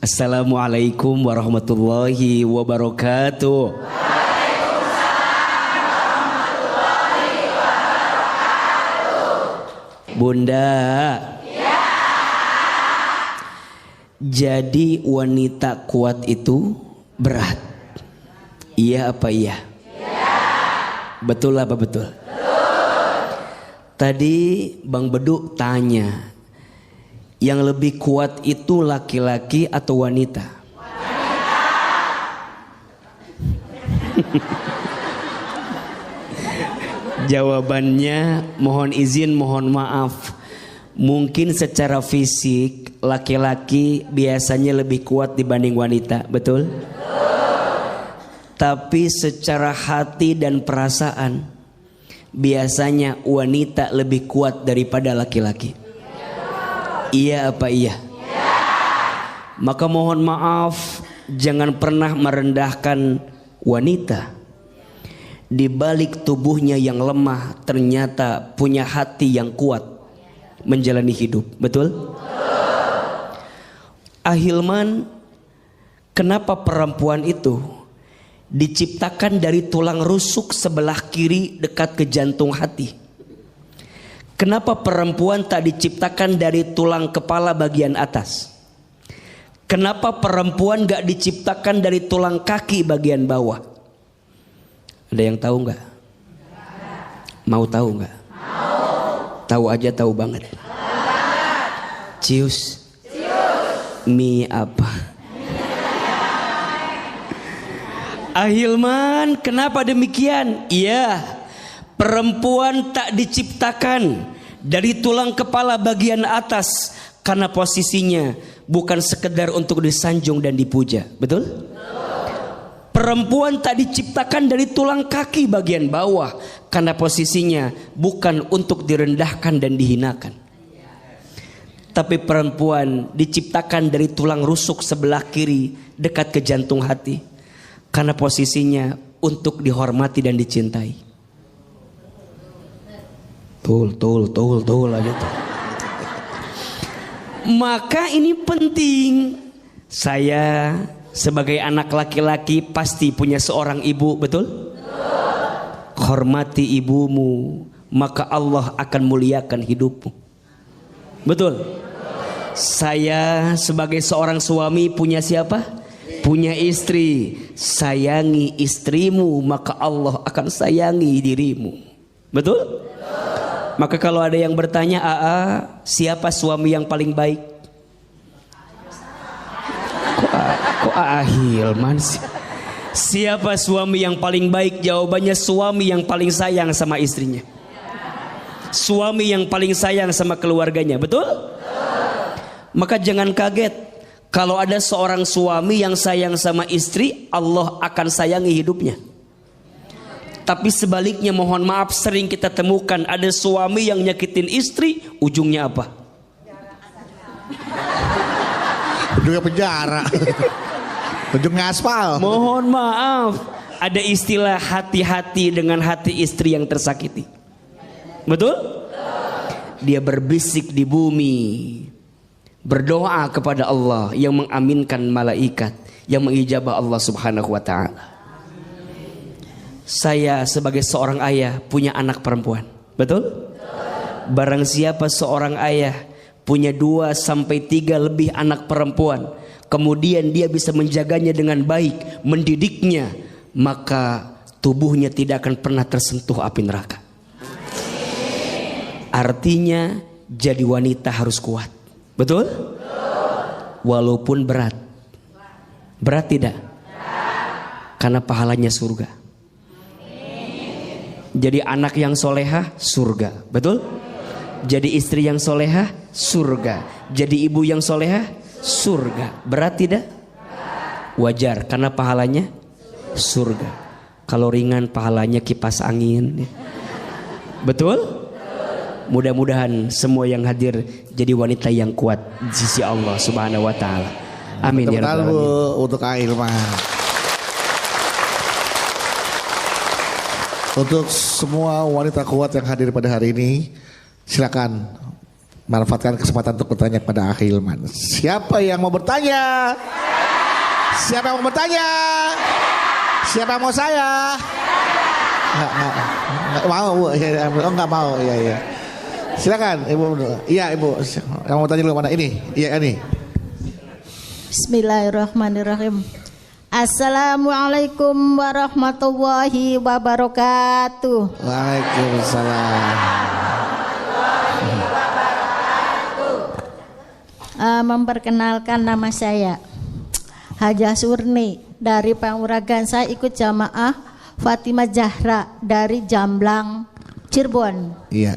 Assalamualaikum warahmatullahi wabarakatuh. Bunda. Ya. Jadi wanita kuat itu berat. Iya apa iya? Ya. Betul apa betul? Betul. Tadi Bang Bedu tanya, yang lebih kuat itu laki-laki atau wanita? Wanita. Jawabannya mohon izin, mohon maaf. Mungkin secara fisik laki-laki biasanya lebih kuat dibanding wanita, betul? Tapi secara hati dan perasaan biasanya wanita lebih kuat daripada laki-laki. Iya apa iya? Ya. Maka mohon maaf, jangan pernah merendahkan wanita. Di balik tubuhnya yang lemah ternyata punya hati yang kuat menjalani hidup. Betul? Ahilman, kenapa perempuan itu diciptakan dari tulang rusuk sebelah kiri dekat ke jantung hati? Kenapa perempuan tak diciptakan dari tulang kepala bagian atas? Kenapa perempuan gak diciptakan dari tulang kaki bagian bawah? Ada yang tahu nggak? Mau tahu nggak? Tahu aja, tahu banget. Cius. Mie apa? Ahilman, kenapa demikian? Iya, perempuan tak diciptakan dari tulang kepala bagian atas karena posisinya bukan sekedar untuk disanjung dan dipuja. Betul? Perempuan tak diciptakan dari tulang kaki bagian bawah karena posisinya bukan untuk direndahkan dan dihinakan. Tapi perempuan diciptakan dari tulang rusuk sebelah kiri dekat ke jantung hati karena posisinya untuk dihormati dan dicintai. Tul aja tuh. Maka ini penting. Saya sebagai anak laki-laki pasti punya seorang ibu, betul? Hormati ibumu, maka Allah akan muliakan hidupmu. Betul? Saya sebagai seorang suami punya siapa? Punya istri. Sayangi istrimu, maka Allah akan sayangi dirimu. Betul? Maka kalau ada yang bertanya, siapa suami yang paling baik? Kok Ahilman sih? Siapa suami yang paling baik? Jawabannya suami yang paling sayang sama istrinya. Suami yang paling sayang sama keluarganya. Betul? Maka jangan kaget kalau ada seorang suami yang sayang sama istri, Allah akan sayangi hidupnya. Tapi sebaliknya, mohon maaf, sering kita temukan ada suami yang nyakitin istri, ujungnya apa? Ujungnya penjara. Ujungnya aspal. Mohon maaf, ada istilah hati-hati dengan hati istri yang tersakiti. Betul? Dia berbisik di bumi, berdoa kepada Allah yang mengaminkan malaikat, yang mengijabah Allah Subhanahu wa ta'ala. Saya sebagai seorang ayah punya anak perempuan. Betul? Barang siapa seorang ayah punya 2 sampai 3 lebih anak perempuan, kemudian dia bisa menjaganya dengan baik, mendidiknya, maka tubuhnya tidak akan pernah tersentuh api neraka. Artinya jadi wanita harus kuat. Betul? Walaupun berat. Berat tidak? Karena pahalanya surga. Jadi anak yang solehah, surga. Betul? Jadi istri yang solehah, surga. Jadi ibu yang solehah, surga. Berat tidak? Wajar, karena pahalanya surga. Kalau ringan pahalanya kipas angin. Betul? Mudah-mudahan semua yang hadir jadi wanita yang kuat di sisi Allah Subhanahu wa ta'ala. Amin ya rabbal alamin. Untuk Ahilman. Untuk semua wanita kuat yang hadir pada hari ini, silakan manfaatkan kesempatan untuk bertanya kepada Akhi Hilman. Siapa yang mau bertanya? Siapa yang mau bertanya? Siapa yang mau saya? Nggak mau Bu. Oh nggak mau. Iya. Silakan Ibu. Iya Ibu. Yang mau tanya dulu mana ini? Iya ini. Bismillahirrahmanirrahim. Assalamualaikum warahmatullahi wabarakatuh. Waalaikumsalam. Memperkenalkan nama saya Hajah Surni dari Panguragan. Saya ikut jamaah Fatimah Zahra dari Jamblang, Cirebon. Iya.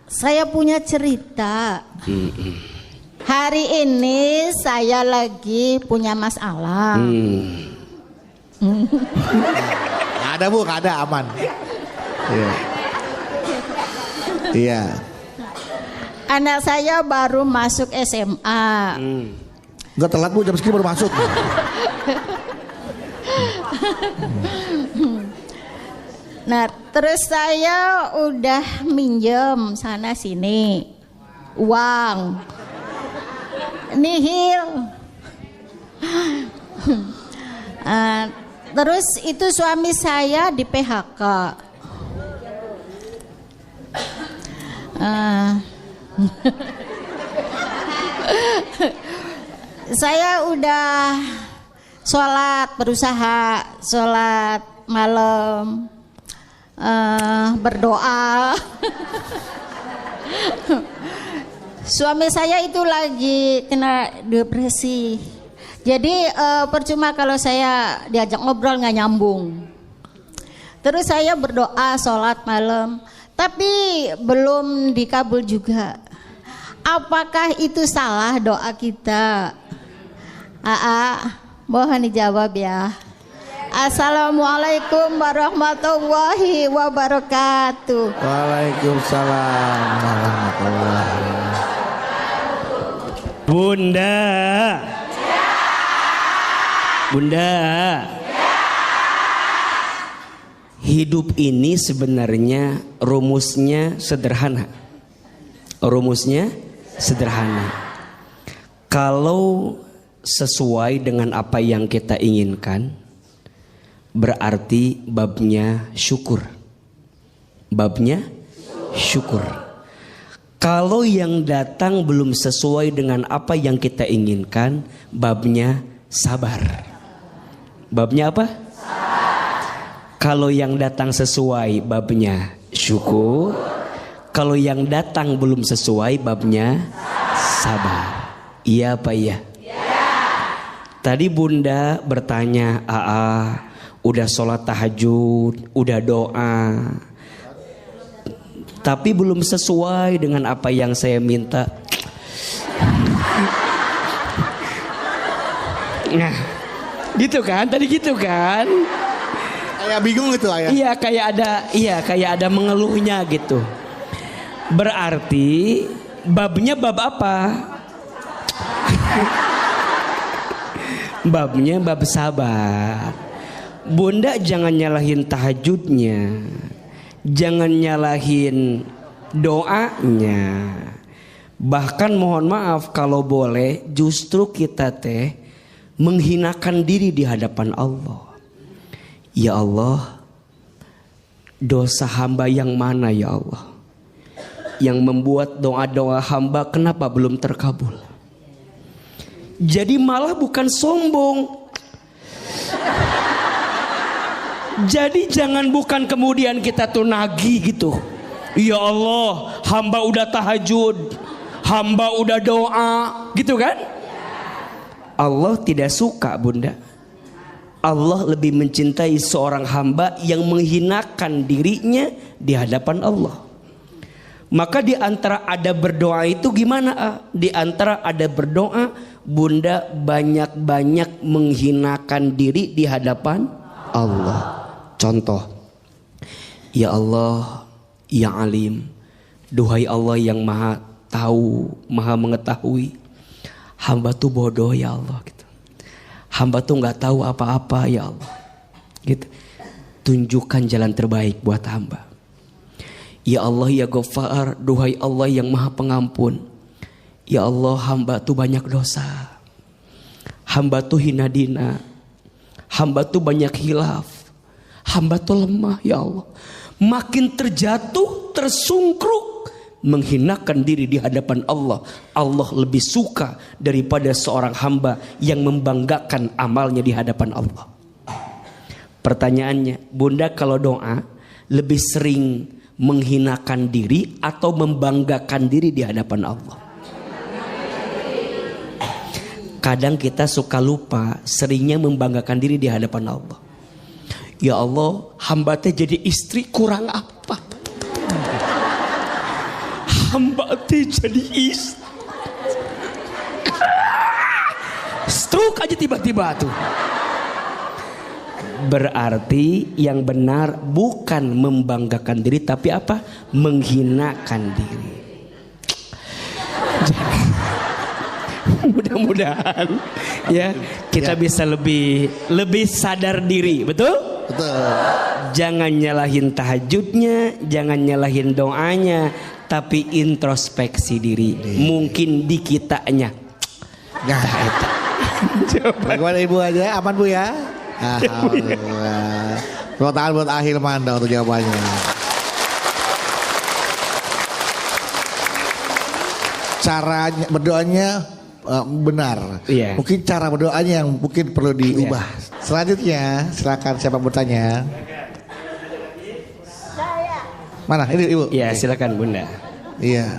Saya punya cerita. Hari ini saya lagi punya masalah. Nggak ada Bu, nggak ada, aman. Iya. Anak saya baru masuk SMA. Enggak telat Bu, jam segini baru masuk. Nah, terus saya udah minjem sana sini uang nihil. Terus itu suami saya di PHK. Saya udah berusaha sholat malam, berdoa. Suami saya itu lagi kena depresi. Jadi percuma kalau saya diajak ngobrol nggak nyambung. Terus saya berdoa sholat malam, tapi belum dikabul juga. Apakah itu salah doa kita? Mohon dijawab ya. Assalamualaikum warahmatullahi wabarakatuh. Waalaikumsalam warahmatullahi wabarakatuh. Bunda, hidup ini sebenarnya rumusnya sederhana. Kalau sesuai dengan apa yang kita inginkan, berarti babnya syukur. Kalau yang datang belum sesuai dengan apa yang kita inginkan, babnya sabar. Babnya apa? Kalau yang datang sesuai, babnya syukur. Kalau yang datang belum sesuai, babnya sabar. Iya apa iya? Tadi Bunda bertanya, udah sholat tahajud, udah doa, tapi belum sesuai dengan apa yang saya minta. Nah, gitu kan? Tadi gitu kan? Kayak bingung gitu Ayah. Iya, kayak ada mengeluhnya gitu. Berarti babnya bab apa? Babnya bab sabar. Bunda jangan nyalahin tahajudnya, jangan nyalahin doanya. Bahkan mohon maaf kalau boleh, justru kita menghinakan diri di hadapan Allah. Ya Allah, dosa hamba yang mana ya Allah, yang membuat doa-doa hamba kenapa belum terkabul? Jadi malah bukan sombong. Jadi bukan kemudian kita tuh nagih gitu. Ya Allah, hamba udah tahajud, hamba udah doa, gitu kan? Allah tidak suka Bunda. Allah lebih mencintai seorang hamba yang menghinakan dirinya di hadapan Allah. Maka di antara ada berdoa itu gimana? Di antara ada berdoa, Bunda banyak-banyak menghinakan diri di hadapan Allah. Contoh, ya Allah, ya Alim, duhai Allah yang maha tahu, maha mengetahui, hamba tuh bodoh ya Allah gitu. Hamba tuh nggak tahu apa-apa ya Allah gitu. Tunjukkan jalan terbaik buat hamba. Ya Allah ya Ghaffar, duhai Allah yang maha pengampun. Ya Allah, hamba tuh banyak dosa. Hamba tuh hina dina. Hamba tuh banyak hilaf. Hamba tuh lemah ya Allah. Makin terjatuh, tersungkruk, menghinakan diri di hadapan Allah. Allah lebih suka daripada seorang hamba yang membanggakan amalnya di hadapan Allah. Pertanyaannya, Bunda kalau doa lebih sering menghinakan diri atau membanggakan diri di hadapan Allah? Kadang kita suka lupa, seringnya membanggakan diri di hadapan Allah. Ya Allah, hamba teh jadi istri kurang apa? Hamba teh jadi istri. Stroke aja tiba-tiba tuh. Berarti yang benar bukan membanggakan diri, tapi apa? Menghinakan diri. Mudah-mudahan ya kita bisa lebih sadar diri, betul? Betul. Jangan nyalahin tahajudnya, jangan nyalahin doanya, tapi introspeksi diri. Mungkin di kitanya. Nah, bagaimana Ibu aja? Aman Bu ya? Alhamdulillah. Tepuk tangan buat Ahilman untuk jawabannya. Caranya berdoanya benar. Iya. Mungkin cara berdoanya yang mungkin perlu diubah. Iya. Selanjutnya silakan siapa bertanya. Mana ini Ibu? Ya silakan Bunda. Iya.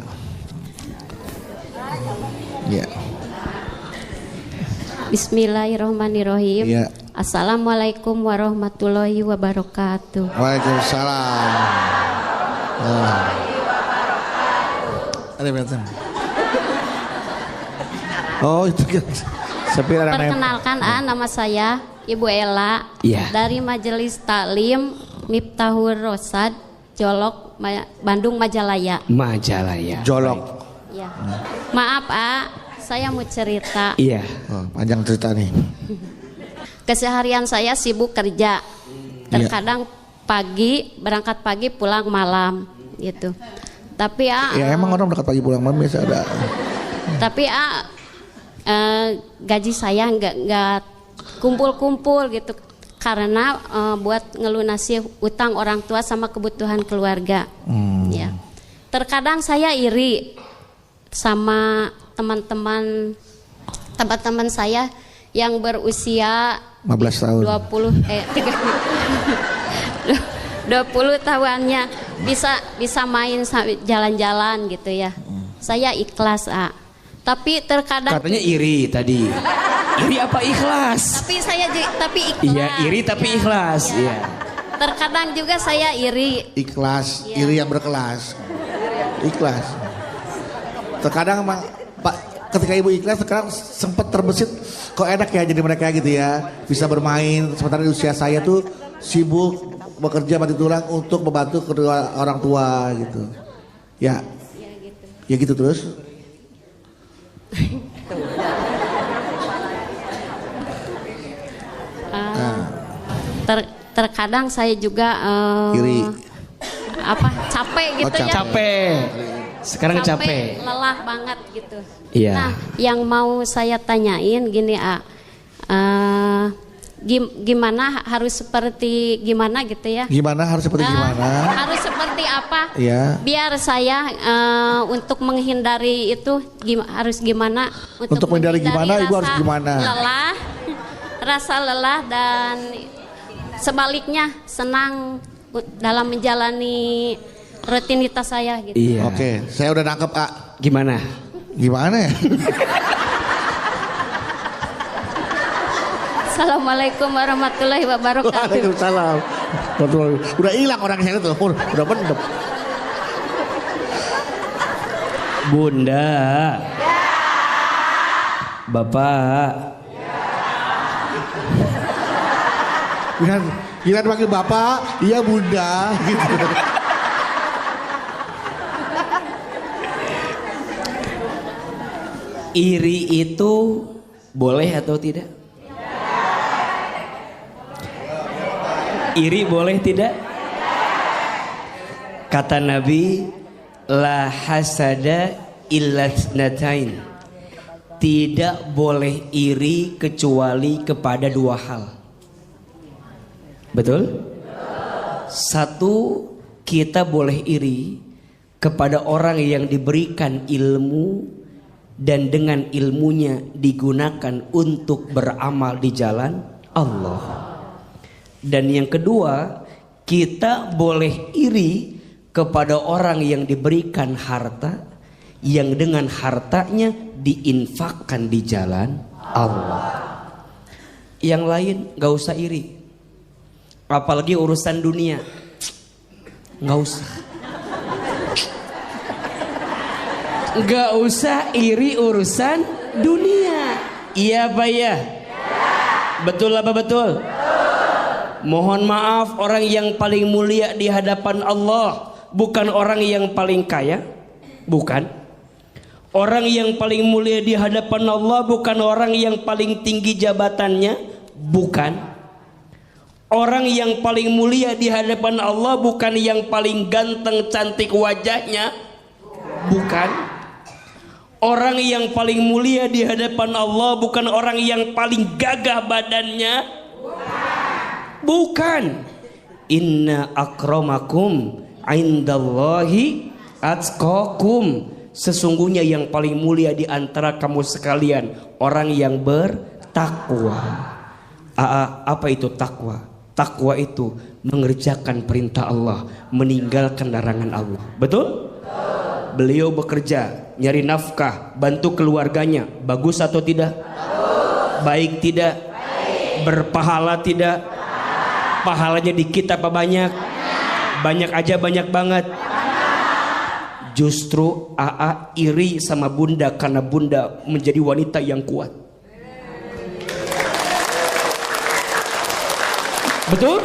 Iya. Bismillahirrahmanirrahim. Iya. Assalamualaikum warahmatullahi wabarakatuh. Waalaikumsalam. Ada betul. Oh itu kan. Perkenalkan nama saya Ibu Ella Iya. dari Majelis Taklim Miftahul Rosad Jolok Bandung Majalaya. Majalaya. Jolok. Ya. Maaf saya mau cerita. Iya. Oh, panjang cerita nih. Keseharian saya sibuk kerja. Terkadang pagi berangkat pagi pulang malam gitu. Tapi ya emang orang berangkat pagi pulang malam biasa ada. Tapi gaji saya nggak kumpul-kumpul gitu karena buat ngelunasi utang orang tua sama kebutuhan keluarga. Ya. Terkadang saya iri sama teman-teman saya yang berusia 15 tahun. 20 tahuannya bisa main jalan-jalan gitu ya. Saya ikhlas tapi terkadang Katanya iri tadi. Iri apa ikhlas? tapi ikhlas. Iya, iri tapi ikhlas. Iya. Terkadang juga saya iri. Ikhlas, Iya. iri yang berkelas. Ikhlas. Terkadang emang Pak, ketika Ibu ikhlas sekarang sempat terbesit kok enak ya jadi mereka gitu ya. Bisa bermain sementara di usia saya tuh sibuk bekerja mati tulang untuk membantu kedua orang tua gitu. Ya. Ya gitu terus. Terkadang saya juga Iri. capek gitu ya. Capek. Sekarang capek. Lelah banget gitu. Iya. Nah, yang mau saya tanyain gini gimana harus seperti gimana gitu ya? Gimana harus seperti gimana? Harus seperti apa? Iya. Biar saya untuk menghindari itu harus gimana? Untuk menghindari gimana, Ibu harus gimana? Rasa lelah dan sebaliknya senang dalam menjalani rutinitas saya gitu. Iya. Oke, saya udah nangkep Gimana? Gimana ya? Assalamualaikum warahmatullahi wabarakatuh. Waalaikumsalam. Udah hilang orang saya tuh, udah bener. Bunda. Bapak. Gila panggil bapak, iya bunda gitu. Iri itu boleh atau tidak? Iri boleh tidak? Kata Nabi, la hasada illa tsnatain. Tidak boleh iri kecuali kepada dua hal. Betul? Satu, kita boleh iri kepada orang yang diberikan ilmu dan dengan ilmunya digunakan untuk beramal di jalan Allah. Dan yang kedua, kita boleh iri kepada orang yang diberikan harta yang dengan hartanya diinfakkan di jalan Allah. Yang lain gak usah iri, apalagi urusan dunia, gak usah. Gak usah iri urusan dunia. Iya apa ya? Betul apa betul? Mohon maaf, orang yang paling mulia di hadapan Allah bukan orang yang paling kaya, bukan. Orang yang paling mulia di hadapan Allah bukan orang yang paling tinggi jabatannya, bukan. Orang yang paling mulia di hadapan Allah bukan yang paling ganteng cantik wajahnya, bukan. Orang yang paling mulia di hadapan Allah bukan orang yang paling gagah badannya, bukan. Inna akramakum indallahi atqakum. Sesungguhnya yang paling mulia di antara kamu sekalian orang yang bertakwa. Apa itu takwa? Takwa itu mengerjakan perintah Allah, meninggalkan larangan Allah. Betul? Beliau bekerja, nyari nafkah, bantu keluarganya. Bagus atau tidak? Baik tidak? Berpahala tidak? Pahalanya dikit apa banyak? Banyak aja, banyak banget. Justru AA iri sama bunda karena bunda menjadi wanita yang kuat. Betul?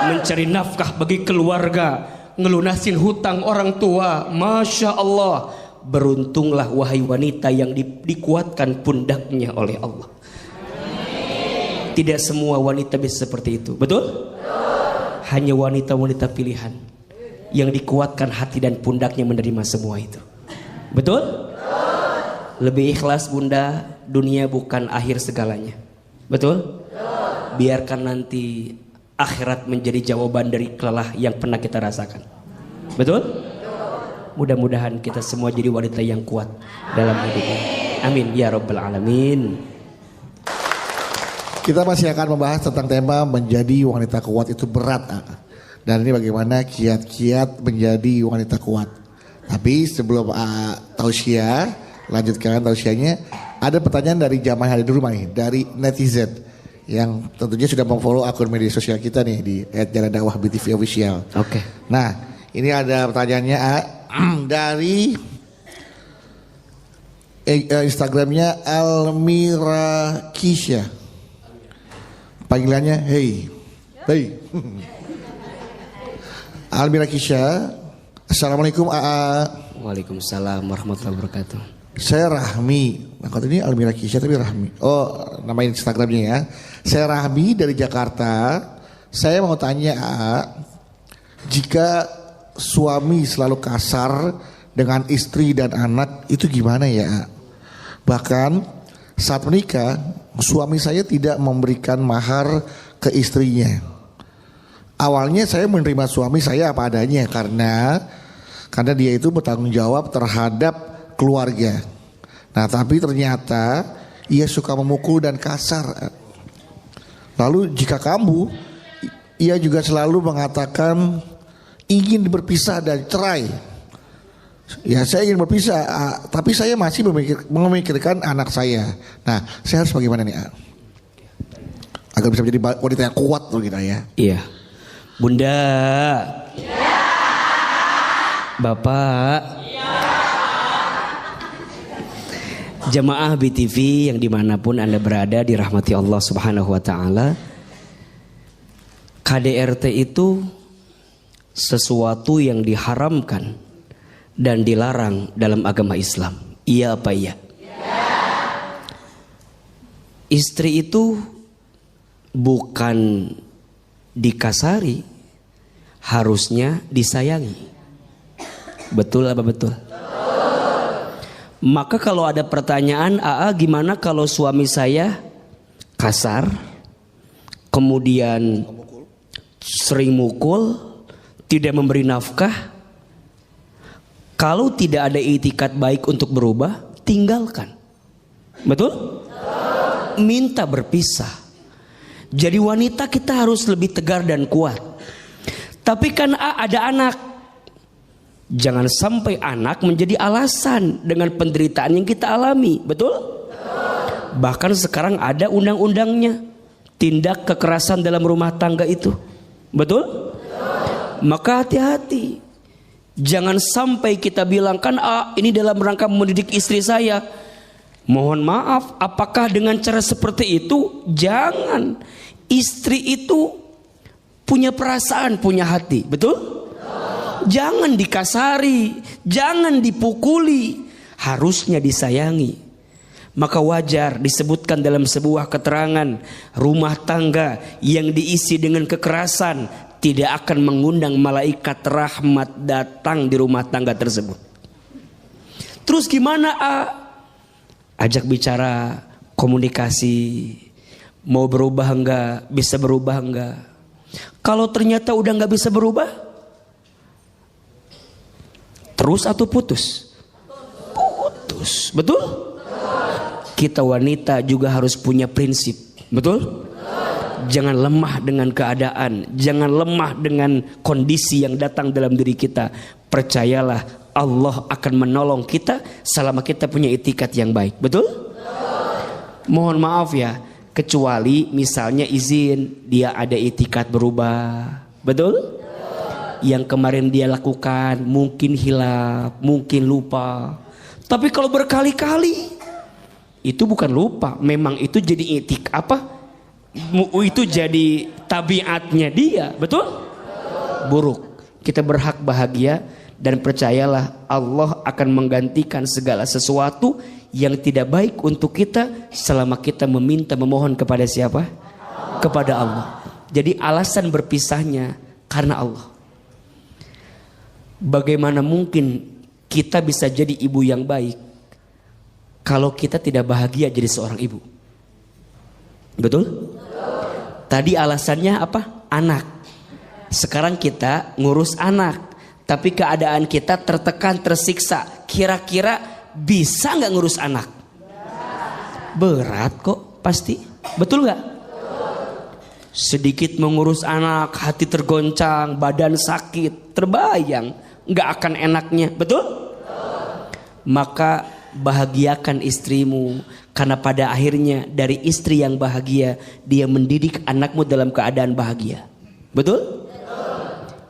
Mencari nafkah bagi keluarga, ngelunasin hutang orang tua. Masya Allah. Beruntunglah wahai wanita yang dikuatkan pundaknya oleh Allah. Tidak semua wanita bisa seperti itu. Betul? Hanya wanita-wanita pilihan yang dikuatkan hati dan pundaknya menerima semua itu. Betul? Lebih ikhlas bunda, dunia bukan akhir segalanya. Betul? Biarkan nanti akhirat menjadi jawaban dari kelelah yang pernah kita rasakan. Betul? Mudah-mudahan kita semua jadi wanita yang kuat dalam hidup ini. Amin ya rabbal alamin. Kita masih akan membahas tentang tema menjadi wanita kuat itu berat. Dan ini bagaimana kiat-kiat menjadi wanita kuat. Tapi sebelum tausiah, lanjutkan tausiahnya, ada pertanyaan dari jamaah yang ada di rumah nih, dari netizen yang tentunya sudah memfollow akun media sosial kita nih di @jalandakwah_BTV official. Oke. Nah, ini ada pertanyaannya dari Instagramnya Almira Kisha. Panggilannya hey. Almira Kisha, Assalamualaikum AA. Waalaikumsalam warahmatullahi wabarakatuh. Saya Rahmi. Nah, kalau ini Almira Kisha tapi Rahmi. Oh, nama Instagramnya ya. Saya Rahmi dari Jakarta. Saya mau tanya AA, jika suami selalu kasar dengan istri dan anak itu gimana ya AA? Bahkan saat menikah suami saya tidak memberikan mahar ke istrinya. Awalnya saya menerima suami saya apa adanya karena dia itu bertanggung jawab terhadap keluarga. Nah, tapi ternyata ia suka memukul dan kasar. Lalu jika ia juga selalu mengatakan ingin berpisah dan cerai. Ya, saya ingin berpisah, tapi saya masih memikirkan anak saya. Nah, saya harus bagaimana nih, agar bisa menjadi wanita yang kuat tuh gitu ya. Iya. Bunda. Ya. Bapak. Ya. Jamaah BTV yang dimanapun Anda berada dirahmati Allah Subhanahu wa ta'ala. KDRT itu sesuatu yang diharamkan dan dilarang dalam agama Islam. Iya apa iya? Ya. Istri itu bukan dikasari, harusnya disayangi. Betul apa betul? Maka kalau ada pertanyaan, gimana kalau suami saya kasar, kemudian sering mukul, tidak memberi nafkah? Kalau tidak ada itikat baik untuk berubah, tinggalkan. Betul? Minta berpisah. Jadi wanita kita harus lebih tegar dan kuat. Tapi kan ada anak. Jangan sampai anak menjadi alasan dengan penderitaan yang kita alami. Betul? Bahkan sekarang ada undang-undangnya. Tindak kekerasan dalam rumah tangga itu. Betul? Maka hati-hati. Jangan sampai kita bilang kan ini dalam rangka mendidik istri saya. Mohon maaf, apakah dengan cara seperti itu? Jangan. Istri itu punya perasaan, punya hati. Betul? Jangan dikasari, jangan dipukuli, harusnya disayangi. Maka wajar disebutkan dalam sebuah keterangan, rumah tangga yang diisi dengan kekerasan tidak akan mengundang malaikat rahmat datang di rumah tangga tersebut. Terus gimana? Ajak bicara, komunikasi, mau berubah enggak, bisa berubah enggak. Kalau ternyata udah enggak bisa berubah, terus atau putus? Putus, betul? Kita wanita juga harus punya prinsip, betul? Jangan lemah dengan keadaan, jangan lemah dengan kondisi yang datang dalam diri kita. Percayalah, Allah akan menolong kita selama kita punya itikat yang baik, betul? Mohon maaf ya, kecuali misalnya izin dia ada itikat berubah, betul? Yang kemarin dia lakukan mungkin hilaf, mungkin lupa. Tapi kalau berkali-kali, itu bukan lupa, memang itu jadi itu jadi tabiatnya dia, betul? Buruk. Kita berhak bahagia dan percayalah Allah akan menggantikan segala sesuatu yang tidak baik untuk kita selama kita meminta memohon kepada siapa? Kepada Allah. Jadi alasan berpisahnya karena Allah. Bagaimana mungkin kita bisa jadi ibu yang baik kalau kita tidak bahagia jadi seorang ibu? Betul? Tadi alasannya apa? Anak. Sekarang kita ngurus anak, tapi keadaan kita tertekan, tersiksa. Kira-kira bisa nggak ngurus anak? Berat kok, pasti. Betul nggak? Sedikit mengurus anak, hati tergoncang, badan sakit, terbayang nggak akan enaknya, betul? Maka bahagiakan istrimu, karena pada akhirnya dari istri yang bahagia dia mendidik anakmu dalam keadaan bahagia, betul?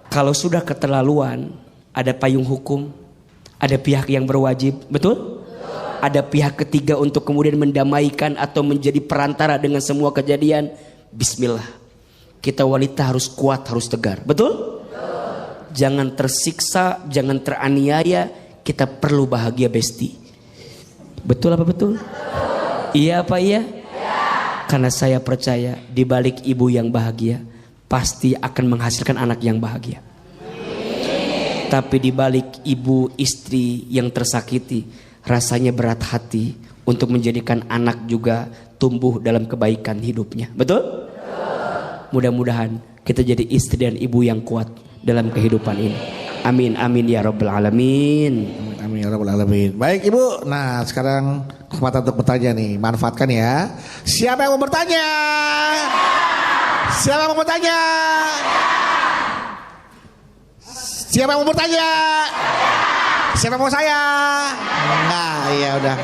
Kalau sudah keterlaluan, ada payung hukum, ada pihak yang berwajib, betul? Ada pihak ketiga untuk kemudian mendamaikan atau menjadi perantara dengan semua kejadian. Bismillah, kita wanita harus kuat, harus tegar, betul? Jangan tersiksa, jangan teraniaya. Kita perlu bahagia, besti. Betul apa betul? Iya apa iya? Karena saya percaya di balik ibu yang bahagia pasti akan menghasilkan anak yang bahagia. Tapi di balik ibu istri yang tersakiti, rasanya berat hati untuk menjadikan anak juga tumbuh dalam kebaikan hidupnya. Betul? Mudah-mudahan kita jadi istri dan ibu yang kuat dalam kehidupan ini. Amin amin ya rabbal alamin. Amin ya rabbal alamin. Baik Ibu, nah sekarang kesempatan untuk bertanya nih, manfaatkan ya. Siapa yang mau bertanya? Siapa yang mau bertanya? Siapa yang mau bertanya? Siapa yang mau saya? Nah, iya udah.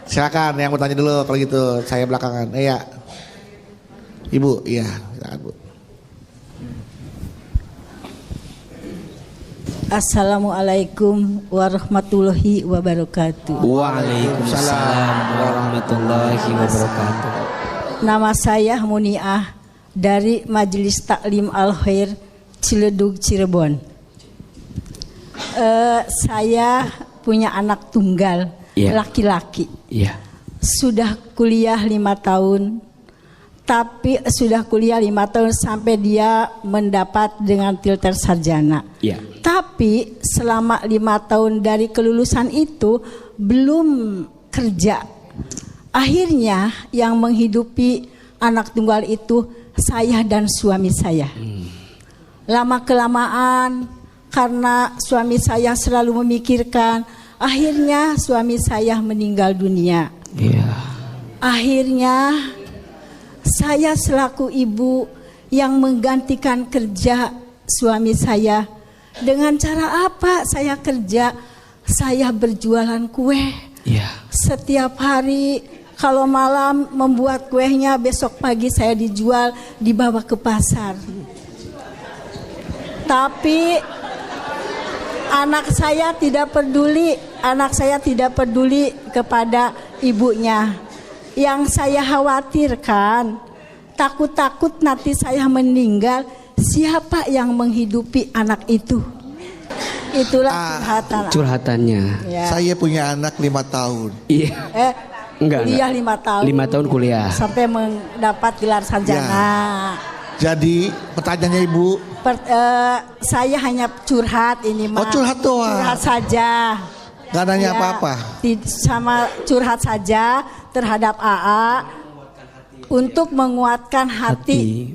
Silakan yang bertanya dulu kalau gitu. Saya belakangan. Iya. Ibu, iya, silakan Bu. Assalamualaikum warahmatullahi wabarakatuh. Waalaikumsalam warahmatullahi wabarakatuh. Nama saya Muniah dari Majelis Taklim Al-Khair Ciledug Cirebon. Saya punya anak tunggal, laki-laki. Iya. Sudah kuliah 5 tahun. tapi sudah kuliah 5 tahun sampai dia mendapat dengan tilter sarjana. Ya. Tapi selama 5 tahun dari kelulusan itu belum kerja. Akhirnya yang menghidupi anak tunggal itu saya dan suami saya. Lama kelamaan karena suami saya selalu memikirkan, akhirnya suami saya meninggal dunia. Iya. Akhirnya saya selaku ibu yang menggantikan kerja suami saya. Dengan cara apa saya kerja? Saya berjualan kue. Iya. Setiap hari kalau malam membuat kuenya, besok pagi saya dijual, dibawa ke pasar. Tapi anak saya tidak peduli kepada ibunya. Yang saya khawatirkan, takut-takut nanti saya meninggal, siapa yang menghidupi anak itu? Itulah Curhatannya. Ya. Saya punya anak 5 tahun. Iya. Kuliah 5 tahun. 5 tahun kuliah. Sampai mendapat gelar sarjana. Jadi pertanyaannya Ibu, Saya hanya curhat ini, Mas. Oh, curhat doang. Curhat saja. Gak nanya Ya, apa-apa. Sama curhat saja terhadap AA untuk menguatkan hati.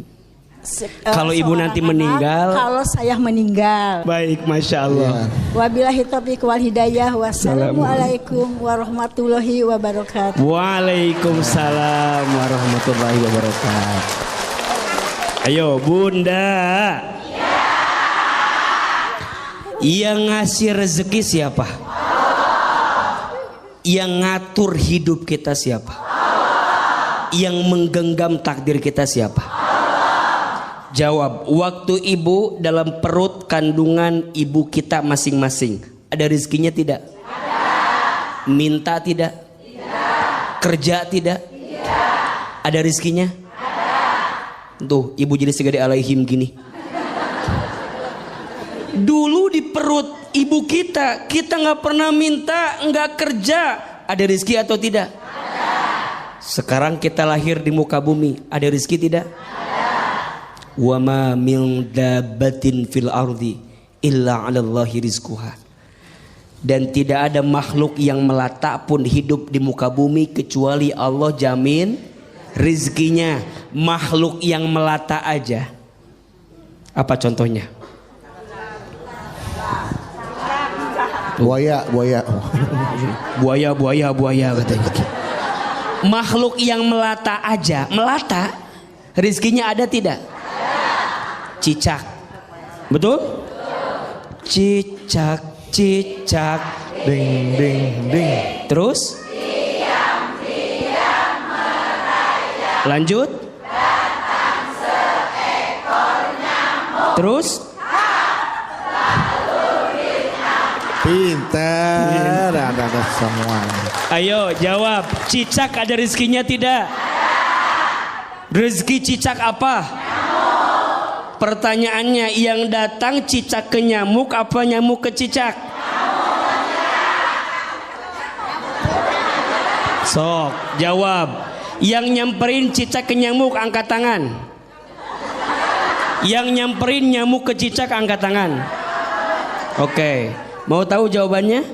Kalau ibu seorang nanti anak, meninggal. kalau saya meninggal. Baik, Masya Allah. Wabillahi taufiq wal hidayah. Wassalamualaikum warahmatullahi wabarakatuh. Waalaikumsalam warahmatullahi wabarakatuh. Ayo Bunda. Yang ngasih rezeki siapa? Yang ngatur hidup kita siapa? Yang menggenggam takdir kita siapa? Jawab, waktu ibu dalam perut kandungan ibu kita masing-masing, ada rezekinya tidak? Ada. Minta tidak? Tidak. Kerja tidak? Tidak. Ada rezekinya? Ada. Tuh, ibu jadi segede alaihim gini. Dulu di perut ibu kita nggak pernah minta, nggak kerja, ada rezeki atau tidak? Ada. Sekarang kita lahir di muka bumi, ada rezeki tidak? Wa ma min dabbatin fil ardi illa 'alallahi rizquha. Dan tidak ada makhluk yang melata pun hidup di muka bumi kecuali Allah jamin rizkinya. Makhluk yang melata aja. Apa contohnya? Buaya katanya. Makhluk yang melata aja, melata rizkinya ada tidak? Cicak, betul? Cicak, cicak, ding ding ding. Terus? Lanjut. Terus? Pintar, ada semua. Ayo jawab, cicak ada rezekinya tidak? Rezeki cicak apa? Pertanyaannya, yang datang cicak ke nyamuk apa nyamuk ke cicak? Sok, jawab. Yang nyamperin cicak ke nyamuk angkat tangan. Yang nyamperin nyamuk ke cicak angkat tangan. Oke, mau tahu jawabannya?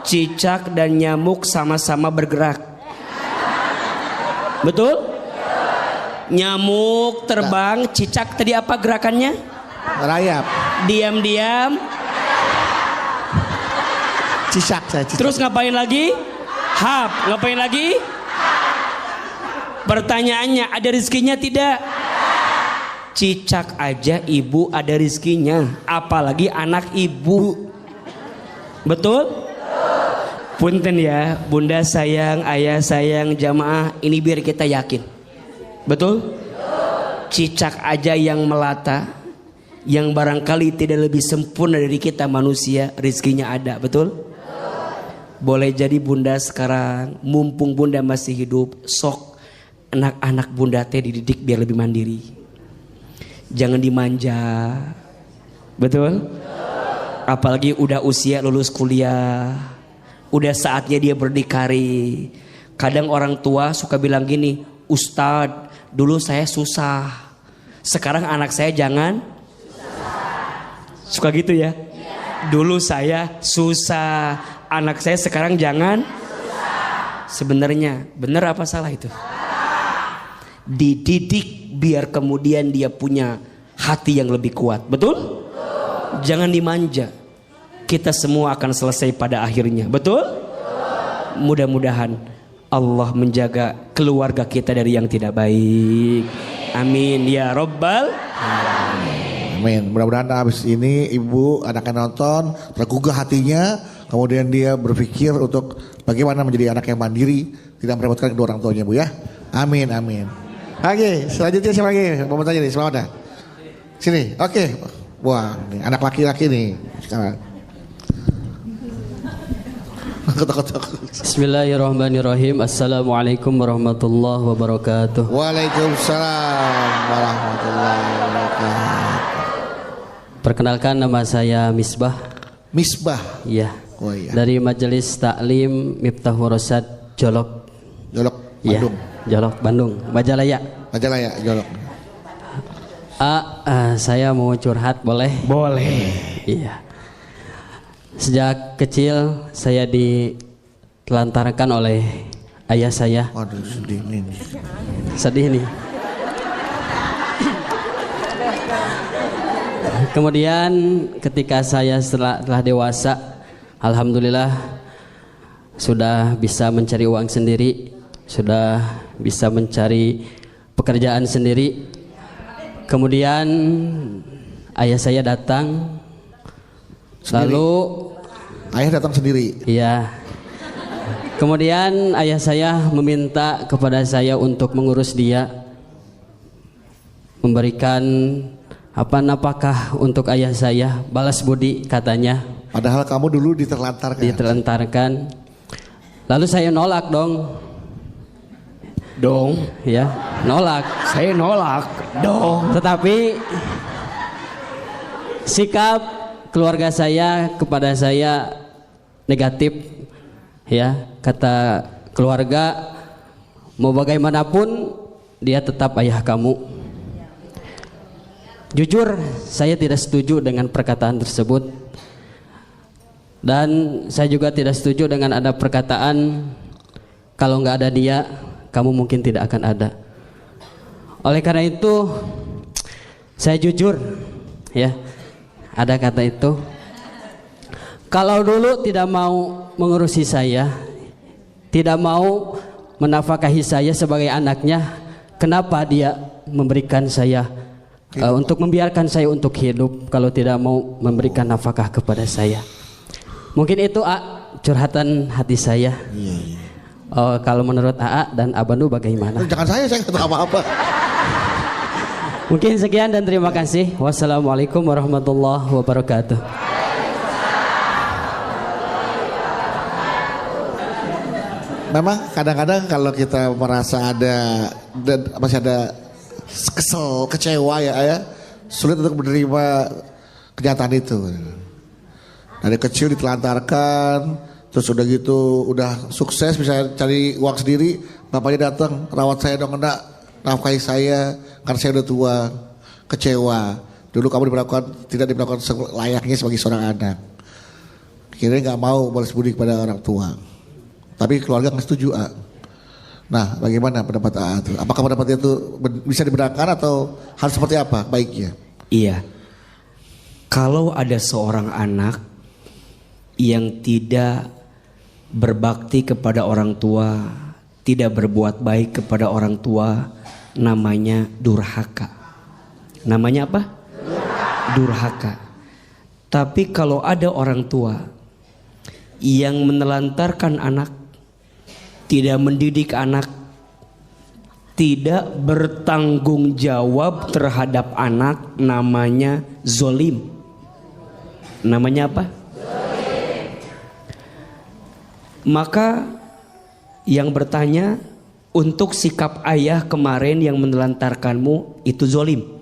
Cicak dan nyamuk sama-sama bergerak. Betul? Nyamuk terbang, cicak tadi apa gerakannya? Rayap. Diam-diam. Cicak saya. Terus ngapain lagi? Hap. Ngapain lagi? Pertanyaannya, ada rezekinya tidak? Cicak aja ibu ada rezekinya, apalagi anak ibu. Betul? Punten ya, bunda sayang, ayah sayang, jamaah, ini biar kita yakin. Betul? Cicak aja yang melata, yang barangkali tidak lebih sempurna dari kita manusia, rezekinya ada, betul? Boleh jadi bunda sekarang, mumpung bunda masih hidup, sok anak-anak bunda teh dididik biar lebih mandiri. Jangan dimanja, betul? Apalagi udah usia lulus kuliah, udah saatnya dia berdikari. Kadang orang tua suka bilang gini, Ustadz, dulu saya susah, sekarang anak saya jangan suka gitu ya. Dulu saya susah, anak saya sekarang jangan susah. Sebenarnya benar apa salah itu? Dididik biar kemudian dia punya hati yang lebih kuat. Betul? Jangan dimanja. Kita semua akan selesai pada akhirnya. Betul? Mudah-mudahan Allah menjaga keluarga kita dari yang tidak baik. Amin ya Rabbal. Amin. Mudah-mudahan habis ini ibu anaknya nonton tergugah hatinya, kemudian dia berpikir untuk bagaimana menjadi anak yang mandiri, tidak merepotkan kedua orang tuanya, Bu ya. Amin, amin. Oke, selanjutnya siapa lagi? Mau tanya nih, semangat. Sini, oke. Wah, nih, anak laki-laki nih sekarang. Bismillahirrahmanirrahim. Assalamualaikum warahmatullahi wabarakatuh. Waalaikumsalam warahmatullahi wabarakatuh. Perkenalkan, nama saya Misbah. Misbah. Iya. Oh iya. Dari Majelis Taklim Miftahul Rosyad Jolok. Jolok, Iya. Bandung. Jolok, Bandung. Majalaya. Majalaya, Jolok. Saya mau curhat, boleh? Boleh. Iya. Sejak kecil saya ditelantarkan oleh ayah saya. Waduh, sedih nih. Sedih nih. Kemudian ketika saya telah dewasa, alhamdulillah sudah bisa mencari uang sendiri, sudah bisa mencari pekerjaan sendiri. Kemudian ayah saya datang, lalu ayah datang sendiri. iya. Kemudian ayah saya meminta kepada saya untuk mengurus dia, memberikan nafkah untuk ayah saya, balas budi katanya. Padahal kamu dulu diterlantarkan. Lalu saya nolak dong, ya, nolak. Saya nolak dong. Tetapi sikap keluarga saya kepada saya negatif, ya. Kata keluarga, mau bagaimanapun dia tetap ayah kamu. Jujur, saya tidak setuju dengan perkataan tersebut. Dan saya juga tidak setuju dengan ada perkataan, kalau nggak ada dia, kamu mungkin tidak akan ada. Oleh karena itu, saya jujur, ya, ada kata itu. Kalau dulu tidak mau mengurusi saya, tidak mau menafkahi saya sebagai anaknya, kenapa dia memberikan saya untuk membiarkan saya untuk hidup kalau tidak mau memberikan nafkah kepada saya? Mungkin itu curhatan hati saya. Kalau menurut AA dan Abanu bagaimana? Jangan saya nggak tahu apa-apa. Mungkin sekian dan terima kasih. Wassalamualaikum warahmatullahi wabarakatuh. Memang kadang-kadang kalau kita merasa masih ada kesel, kecewa ya, sulit untuk menerima kenyataan itu. Dari kecil ditelantarkan, terus udah gitu, udah sukses bisa cari uang sendiri, bapaknya datang, rawat saya dong, nafkahi saya, karena saya udah tua, kecewa. Dulu kamu tidak diperlakukan layaknya sebagai seorang anak. Kira-kira nggak mau balas budi kepada orang tua. Tapi keluarga nggak setuju, Nah, bagaimana pendapat AA itu? Apakah pendapatnya itu bisa dibenarkan atau harus seperti apa baiknya? Iya. Kalau ada seorang anak yang tidak berbakti kepada orang tua, tidak berbuat baik kepada orang tua, namanya durhaka. Namanya apa? Durhaka. Tapi kalau ada orang tua yang menelantarkan anak, tidak mendidik anak, tidak bertanggung jawab terhadap anak, namanya zolim. Namanya apa? Zolim. Maka yang bertanya, untuk sikap ayah kemarin yang menelantarkanmu itu zolim.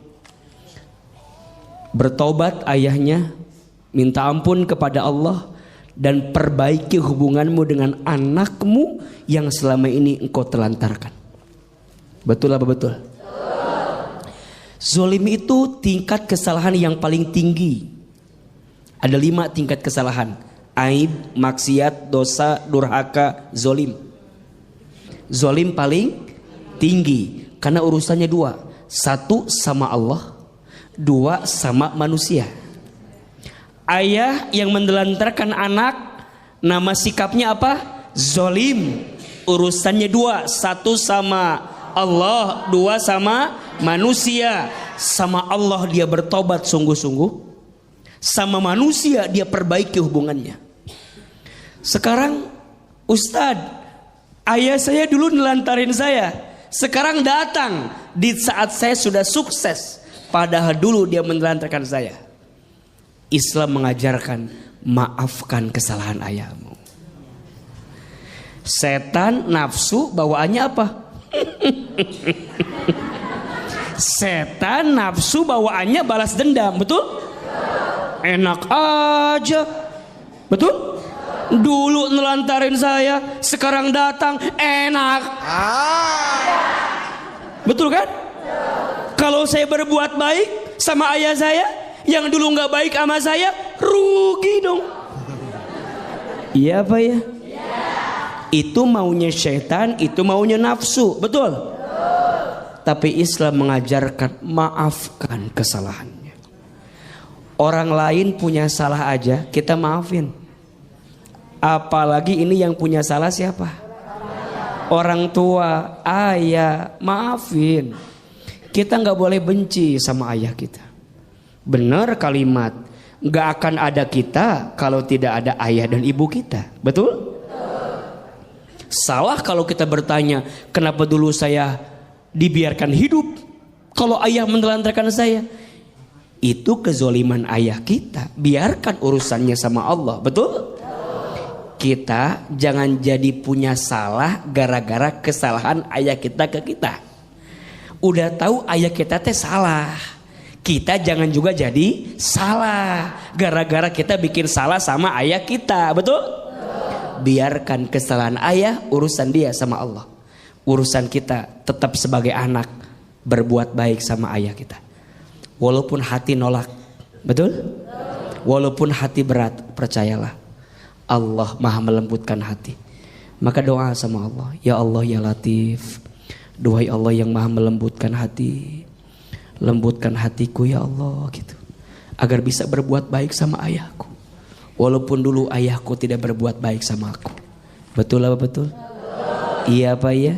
Bertobat ayahnya, minta ampun kepada Allah, dan perbaiki hubunganmu dengan anakmu yang selama ini engkau telantarkan. Betul apa betul? Zolim itu tingkat kesalahan yang paling tinggi. Ada 5 tingkat kesalahan. Aib, maksiat, dosa, durhaka, zolim. Zolim paling tinggi karena urusannya 2. 1 sama Allah, 2 sama manusia. Ayah yang menelantarkan anak, nama sikapnya apa? Zolim. Urusannya 2. 1 sama Allah, 2 sama manusia. Sama Allah dia bertobat sungguh-sungguh, sama manusia dia perbaiki hubungannya. Sekarang Ustadz, ayah saya dulu nelantarin saya, sekarang datang di saat saya sudah sukses, padahal dulu dia menelantarkan saya. Islam mengajarkan maafkan kesalahan ayahmu. Setan nafsu bawaannya apa? Setan nafsu bawaannya balas dendam, betul? Enak aja, betul? Dulu nelantarin saya, sekarang datang enak. Betul kan? Kalau saya berbuat baik sama ayah saya, yang dulu nggak baik sama saya, rugi dong. Iya apa ya? Itu maunya syaitan, itu maunya nafsu, betul? Tapi Islam mengajarkan maafkan kesalahannya. Orang lain punya salah aja kita maafin. Apalagi ini yang punya salah siapa? Orang tua, ayah, maafin. Kita nggak boleh benci sama ayah kita. Benar kalimat, nggak akan ada kita kalau tidak ada ayah dan ibu kita, betul? Salah kalau kita bertanya, kenapa dulu saya dibiarkan hidup kalau ayah menelantarkan saya? Itu kezoliman ayah kita. Biarkan urusannya sama Allah, betul? Kita jangan jadi punya salah gara-gara kesalahan ayah kita ke kita. Udah tahu ayah kita teh salah, kita jangan juga jadi salah gara-gara kita bikin salah sama ayah kita, betul? Biarkan kesalahan ayah, urusan dia sama Allah. Urusan kita tetap sebagai anak berbuat baik sama ayah kita. Walaupun hati nolak, betul? Walaupun hati berat, percayalah Allah maha melembutkan hati. Maka doa sama Allah, ya Allah ya Latif, duhai Allah yang maha melembutkan hati, lembutkan hatiku ya Allah gitu, agar bisa berbuat baik sama ayahku. Walaupun dulu ayahku tidak berbuat baik sama aku. Betul apa betul? Iya apa iya?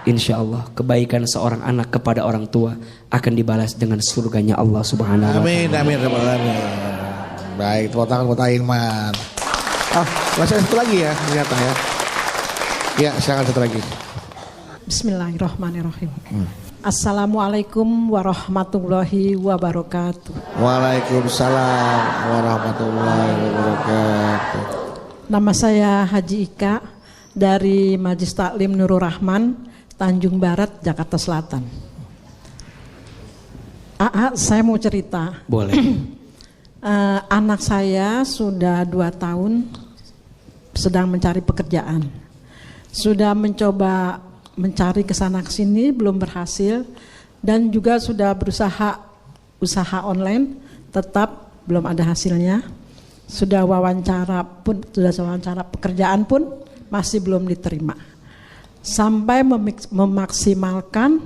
Insya Allah kebaikan seorang anak kepada orang tua akan dibalas dengan surganya Allah Subhanahu wa ta'ala. Amin, amin, amin. Baik, tepuk tangan buat Aiman. Masih satu lagi ya ternyata ya. Ya, silakan satu lagi. Bismillahirrahmanirrahim. Assalamualaikum warahmatullahi wabarakatuh. Waalaikumsalam warahmatullahi wabarakatuh. Nama saya Haji Ika dari Majelis Taklim Nurul Rahman, Tanjung Barat, Jakarta Selatan. Saya mau cerita. Boleh. Anak saya sudah 2 tahun sedang mencari pekerjaan. Sudah mencoba mencari kesana kesini belum berhasil, dan juga sudah berusaha usaha online tetap belum ada hasilnya. Sudah wawancara pekerjaan pun masih belum diterima. Sampai memaksimalkan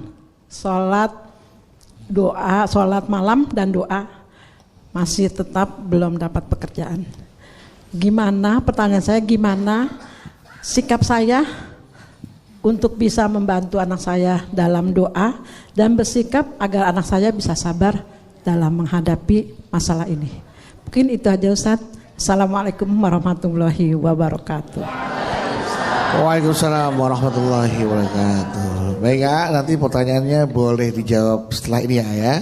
sholat malam dan doa, masih tetap belum dapat pekerjaan. Gimana, pertanyaan saya, gimana sikap saya untuk bisa membantu anak saya dalam doa dan bersikap agar anak saya bisa sabar dalam menghadapi masalah ini. Mungkin itu aja Ustaz. Assalamualaikum warahmatullahi wabarakatuh. Waalaikumsalam warahmatullahi wabarakatuh. Baik ya, nanti pertanyaannya boleh dijawab setelah ini ya.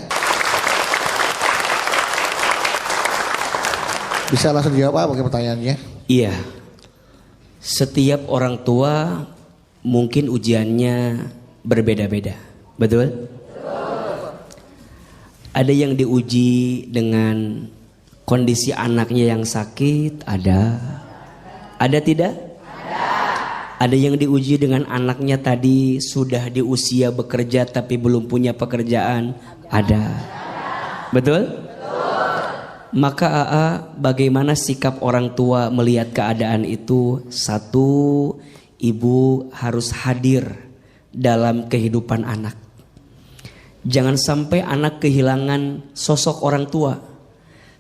Bisa langsung dijawab apa pertanyaannya? Iya. Setiap orang tua mungkin ujiannya berbeda-beda. Betul? Ada yang diuji dengan kondisi anaknya yang sakit, ada. Ada tidak? Ada yang diuji dengan anaknya tadi sudah di usia bekerja tapi belum punya pekerjaan, Ada. Betul? Maka bagaimana sikap orang tua melihat keadaan itu? Satu, ibu harus hadir dalam kehidupan anak. Jangan sampai anak kehilangan sosok orang tua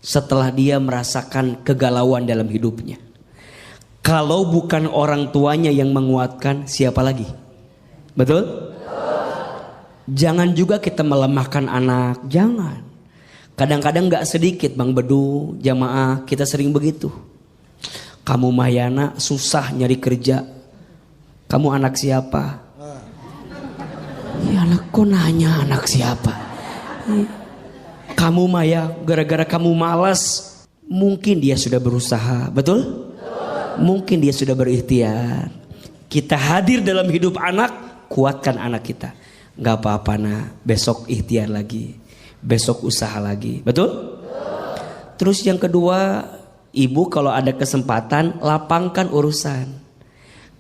setelah dia merasakan kegalauan dalam hidupnya. Kalau bukan orang tuanya yang menguatkan, siapa lagi? Betul? Jangan juga kita melemahkan anak, jangan. Kadang-kadang gak sedikit Bang Bedu, jamaah kita sering begitu. Kamu Mahyana susah nyari kerja. Kamu anak siapa? Ya anakku nanya anak siapa. Kamu Maya, gara-gara kamu malas. Mungkin dia sudah berusaha, betul? Mungkin dia sudah berikhtiar. Kita hadir dalam hidup anak, kuatkan anak kita. Gak apa-apa nak, besok ikhtiar lagi. Besok usaha lagi, betul? Terus yang kedua, ibu kalau ada kesempatan lapangkan urusan.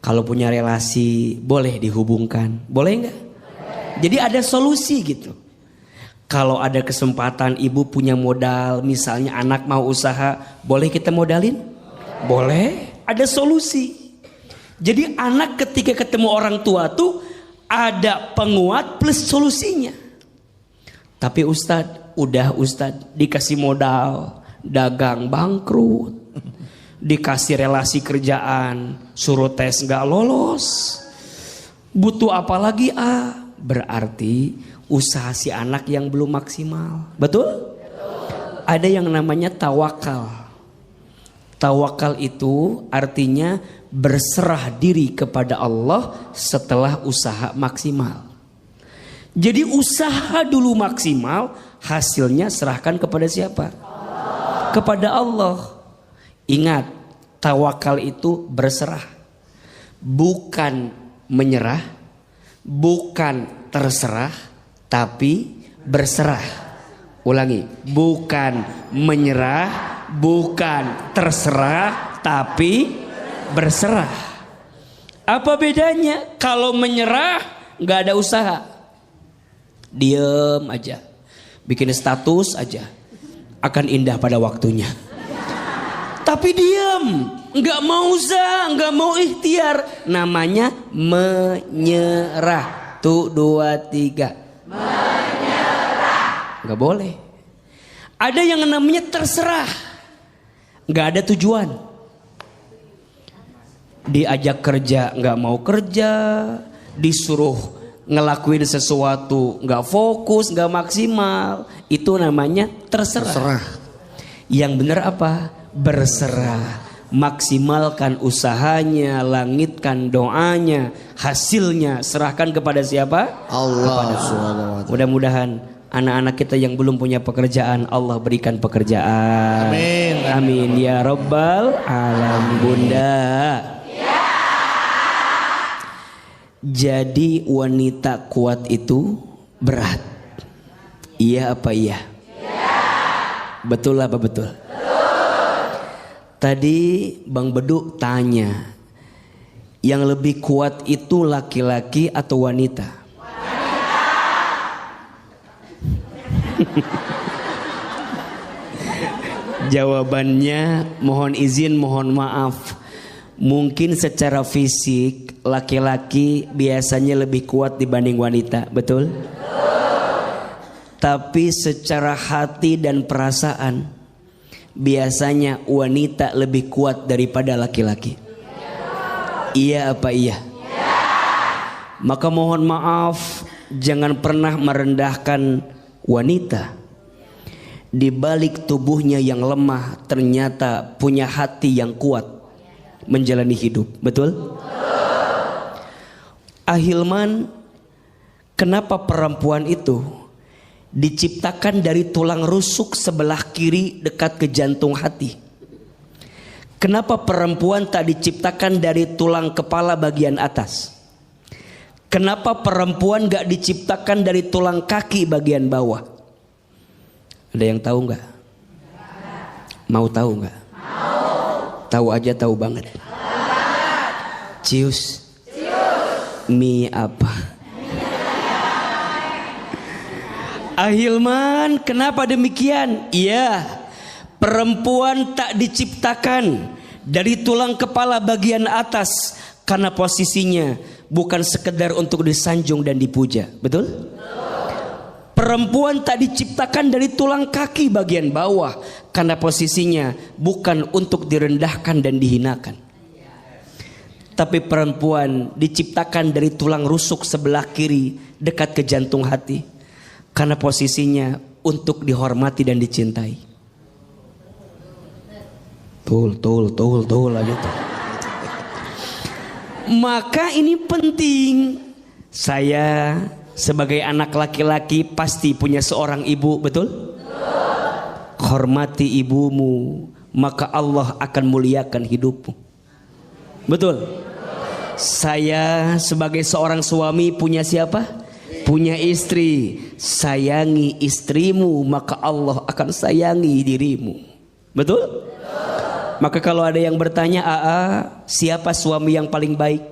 Kalau punya relasi boleh dihubungkan, boleh nggak? Jadi ada solusi gitu. Kalau ada kesempatan ibu punya modal, misalnya anak mau usaha, boleh kita modalin? Boleh, ada solusi. Jadi anak ketika ketemu orang tua tuh ada penguat plus solusinya. Tapi Ustadz, dikasih modal, dagang bangkrut, dikasih relasi kerjaan, suruh tes gak lolos. Butuh apa lagi Berarti usaha si anak yang belum maksimal. Betul? Ada yang namanya tawakal. Tawakal itu artinya berserah diri kepada Allah setelah usaha maksimal. Jadi usaha dulu maksimal, hasilnya serahkan kepada siapa? Allah. Kepada Allah. Ingat, tawakal itu berserah. Bukan menyerah, bukan terserah, tapi berserah. Ulangi, bukan menyerah, bukan terserah, tapi berserah. Apa bedanya? Kalau menyerah, gak ada usaha. Diem aja, bikin status aja, akan indah pada waktunya. Tapi diem, nggak mau usaha, nggak mau ikhtiar, namanya menyerah. Tuh 2, 3. Menyerah. Nggak boleh. Ada yang namanya terserah, nggak ada tujuan. Diajak kerja nggak mau kerja, disuruh ngelakuin sesuatu nggak fokus, nggak maksimal, itu namanya terserah. Yang benar apa? Berserah. Maksimalkan usahanya, langitkan doanya, hasilnya serahkan kepada siapa? Allah. Mudah-mudahan anak-anak kita yang belum punya pekerjaan, Allah berikan pekerjaan. Amin. Amin ya Rabbal Alamin. Bunda. Jadi wanita kuat itu berat. Iya apa iya? Iya. Betul apa betul? Betul. Tadi Bang Bedu tanya, yang lebih kuat itu laki-laki atau wanita? Wanita. Jawabannya mohon izin, mohon maaf. Mungkin secara fisik laki-laki biasanya lebih kuat dibanding wanita, betul? Tapi secara hati dan perasaan biasanya wanita lebih kuat daripada laki-laki. Iya apa iya? Maka mohon maaf, jangan pernah merendahkan wanita. Di balik tubuhnya yang lemah ternyata punya hati yang kuat menjalani hidup, betul? Ahilman, kenapa perempuan itu diciptakan dari tulang rusuk sebelah kiri dekat ke jantung hati? Kenapa perempuan tak diciptakan dari tulang kepala bagian atas? Kenapa perempuan gak diciptakan dari tulang kaki bagian bawah? Ada yang tahu gak? Mau tahu gak? Tahu aja, tahu banget. Cius. Mie apa? Ahilman, kenapa demikian? Iya, perempuan tak diciptakan dari tulang kepala bagian atas karena posisinya bukan sekedar untuk disanjung dan dipuja. Betul? Perempuan tak diciptakan dari tulang kaki bagian bawah karena posisinya bukan untuk direndahkan dan dihinakan. Tapi perempuan diciptakan dari tulang rusuk sebelah kiri dekat ke jantung hati karena posisinya untuk dihormati dan dicintai. Tul lagi tuh. Maka ini penting. Saya sebagai anak laki-laki pasti punya seorang ibu, betul? Hormati ibumu, maka Allah akan muliakan hidupmu. Betul? Saya sebagai seorang suami punya siapa? Punya istri. Sayangi istrimu, maka Allah akan sayangi dirimu. Betul? Maka kalau ada yang bertanya, siapa suami yang paling baik?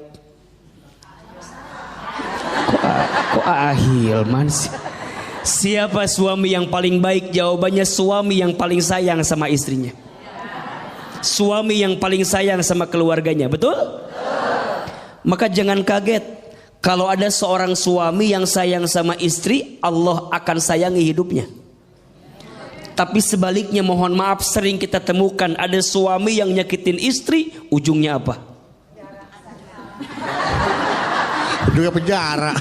Kok Hilman sih? Siapa suami yang paling baik? Jawabannya suami yang paling sayang sama istrinya. Suami yang paling sayang sama keluarganya. Betul? Maka jangan kaget kalau ada seorang suami yang sayang sama istri, Allah akan sayangi hidupnya. Tapi sebaliknya, mohon maaf, sering kita temukan ada suami yang nyakitin istri, ujungnya apa? Ujungnya penjara.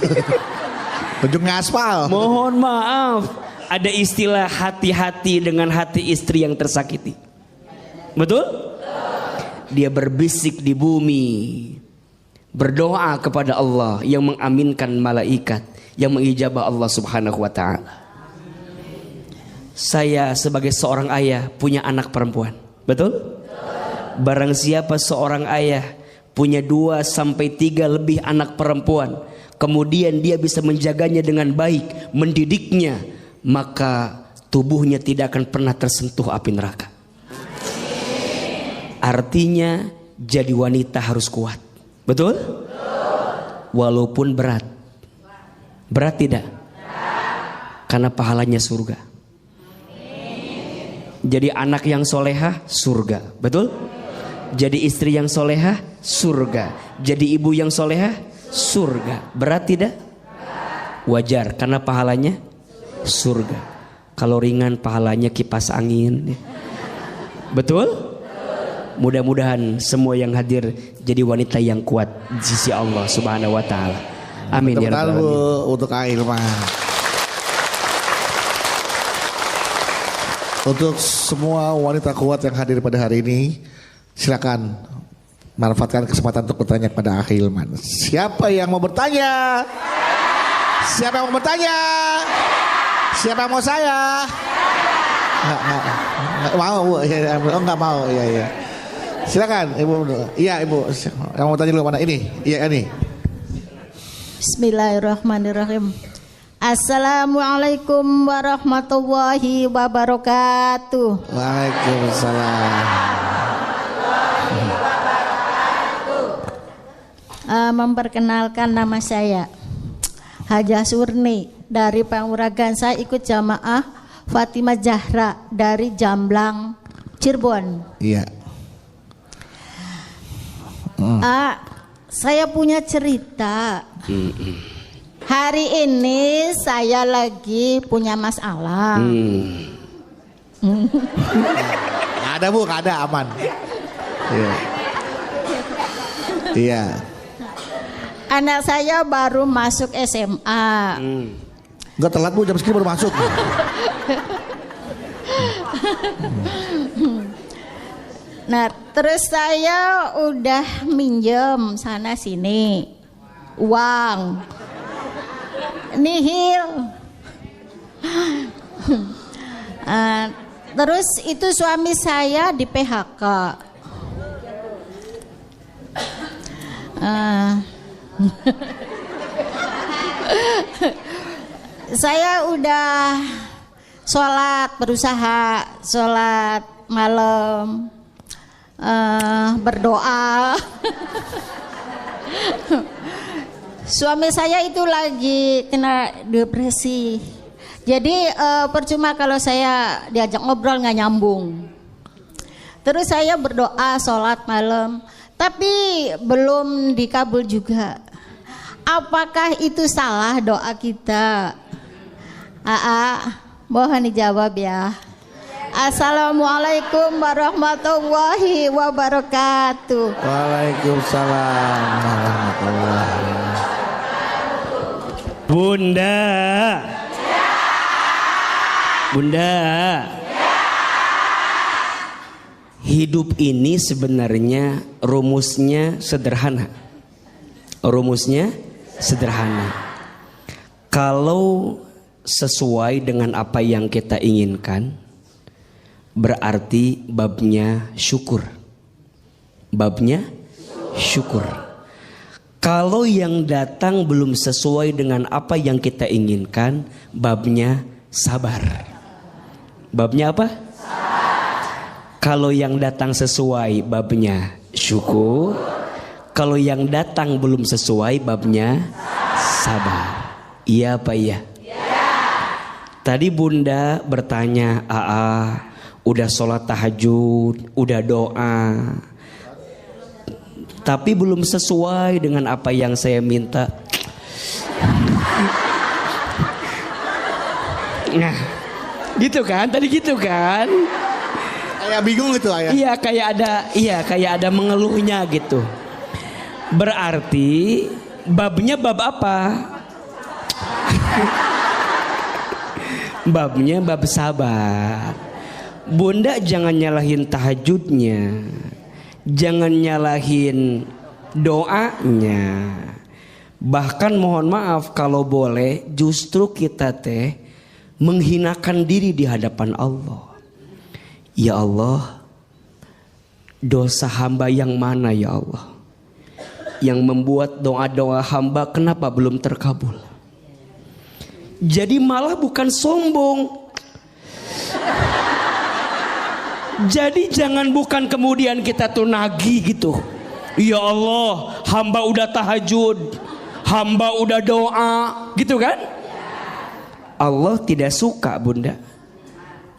Ujungnya aspal. Mohon maaf, ada istilah hati-hati dengan hati istri yang tersakiti. Betul? Dia berbisik di bumi, berdoa kepada Allah yang mengaminkan malaikat, yang mengijabah Allah Subhanahu wa ta'ala. Saya sebagai seorang ayah punya anak perempuan. Betul? Barang siapa seorang ayah punya 2 sampai 3 lebih anak perempuan, kemudian dia bisa menjaganya dengan baik, mendidiknya, maka tubuhnya tidak akan pernah tersentuh api neraka. Artinya jadi wanita harus kuat. Betul? Walaupun berat. Berat tidak? Karena pahalanya surga. Jadi anak yang solehah, surga. Betul? Jadi istri yang solehah, surga. Jadi ibu yang solehah, surga. Berat tidak? Wajar, karena pahalanya surga. Kalau ringan, pahalanya kipas angin. Betul? Mudah-mudahan semua yang hadir jadi wanita yang kuat di sisi Allah Subhanahu wa ta'ala. Amin ya rabbal alamin. Untuk Ahilman. Untuk semua wanita kuat yang hadir pada hari ini, silakan manfaatkan kesempatan untuk bertanya kepada Ahilman. Siapa yang mau bertanya? Siapa yang mau bertanya? Siapa yang mau saya? Nggak mau, Bu. Nggak mau, iya. Silakan, Ibu. Iya, Ibu. Yang mau tanya dulu mana? Ini, iya ini. Bismillahirrahmanirrahim. Assalamualaikum warahmatullahi wabarakatuh. Waalaikumsalam. Memperkenalkan, nama saya Hajah Surni dari Panguragan. Saya ikut jamaah Fatimah Zahra dari Jamblang, Cirebon. Iya. Saya punya cerita. Hari ini saya lagi punya masalah. Nggak ada, Bu, nggak ada, aman. Iya. Anak saya baru masuk SMA. Nggak telat, Bu, jam segini baru masuk. Nah, terus saya udah minjem sana sini uang nihil. Terus itu suami saya di PHK. Saya udah berusaha sholat malam, berdoa. Suami saya itu lagi kena depresi. Jadi percuma kalau saya diajak ngobrol nggak nyambung. Terus saya berdoa sholat malam, tapi belum dikabul juga. Apakah itu salah doa kita? Mohon dijawab ya. Assalamualaikum warahmatullahi wabarakatuh. Waalaikumsalam warahmatullahi wabarakatuh. Bunda, hidup ini sebenarnya rumusnya sederhana. Kalau sesuai dengan apa yang kita inginkan, berarti babnya syukur. Kalau yang datang belum sesuai dengan apa yang kita inginkan, babnya sabar. Babnya apa? Kalau yang datang sesuai, babnya syukur. Kalau yang datang belum sesuai, babnya sabar. Iya apa iya? Tadi Bunda bertanya, udah sholat tahajud, udah doa, tapi belum sesuai dengan apa yang saya minta. Nah, gitu kan? Tadi gitu kan? Kayak bingung gitu ayah. Iya, kayak ada mengeluhnya gitu. Berarti babnya bab apa? Babnya bab sabar. Bunda jangan nyalahin tahajudnya, jangan nyalahin doanya. Bahkan mohon maaf kalau boleh, justru kita menghinakan diri di hadapan Allah. Ya Allah, dosa hamba yang mana ya Allah, yang membuat doa-doa hamba kenapa belum terkabul? Jadi malah bukan sombong. Jadi jangan bukan kemudian kita tuh nagih gitu. Ya Allah, hamba udah tahajud, hamba udah doa, gitu kan? Allah tidak suka Bunda.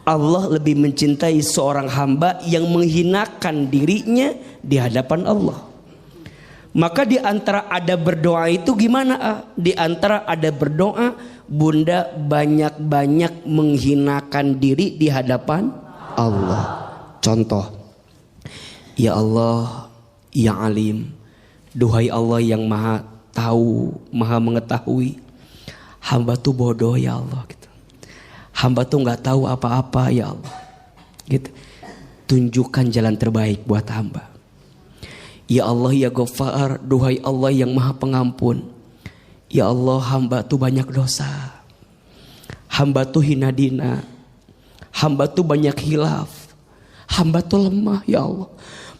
Allah lebih mencintai seorang hamba yang menghinakan dirinya di hadapan Allah. Maka di antara ada berdoa itu gimana? Di antara ada berdoa, Bunda banyak-banyak menghinakan diri di hadapan Allah. Contoh, ya Allah, ya Alim, duhai Allah yang maha tahu, maha mengetahui, hamba tuh bodoh ya Allah gitu. Hamba tuh nggak tahu apa-apa ya Allah gitu. Tunjukkan jalan terbaik buat hamba. Ya Allah ya Ghaffar, duhai Allah yang maha pengampun, ya Allah hamba tuh banyak dosa, hamba tuh hina dina, hamba tuh banyak hilaf, hamba tuh lemah ya Allah.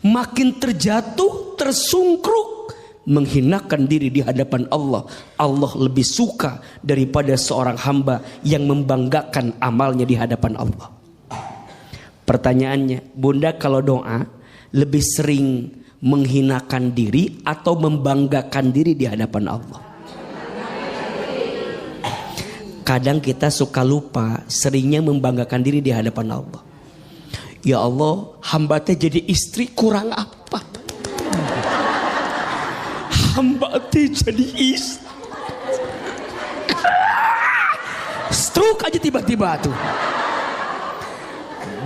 Makin terjatuh, tersungkruk, menghinakan diri di hadapan Allah. Allah lebih suka daripada seorang hamba yang membanggakan amalnya di hadapan Allah. Pertanyaannya, Bunda kalau doa lebih sering menghinakan diri atau membanggakan diri di hadapan Allah? Kadang kita suka lupa, seringnya membanggakan diri di hadapan Allah. Ya Allah, hamba teh jadi istri kurang apa? Hamba teh jadi istri. Stroke aja tiba-tiba tuh.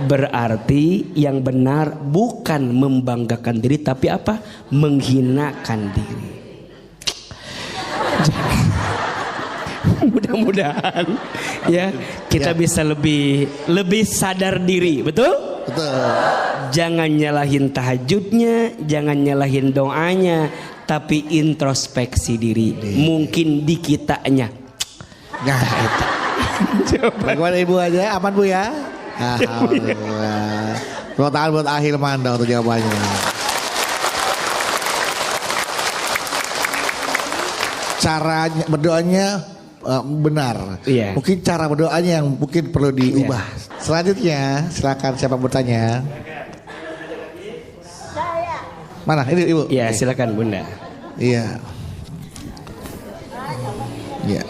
Berarti yang benar bukan membanggakan diri, tapi apa? Menghinakan diri. Mudah-mudahan ya kita bisa lebih sadar diri, betul? Betul. Jangan nyalahin tahajudnya, jangan nyalahin doanya, tapi introspeksi diri. Mungkin di kitanya. Nah, itu. Bagaimana Ibu aja? Aman Bu ya? Alhamdulillah. Tepuk tangan buat Ahil Manda untuk jawabannya. Caranya berdoanya benar. Iya. Mungkin cara berdoanya yang mungkin perlu diubah. Iya. Selanjutnya silakan siapa bertanya. Mana ini Ibu? Iya, silakan Bunda. Iya. Iya.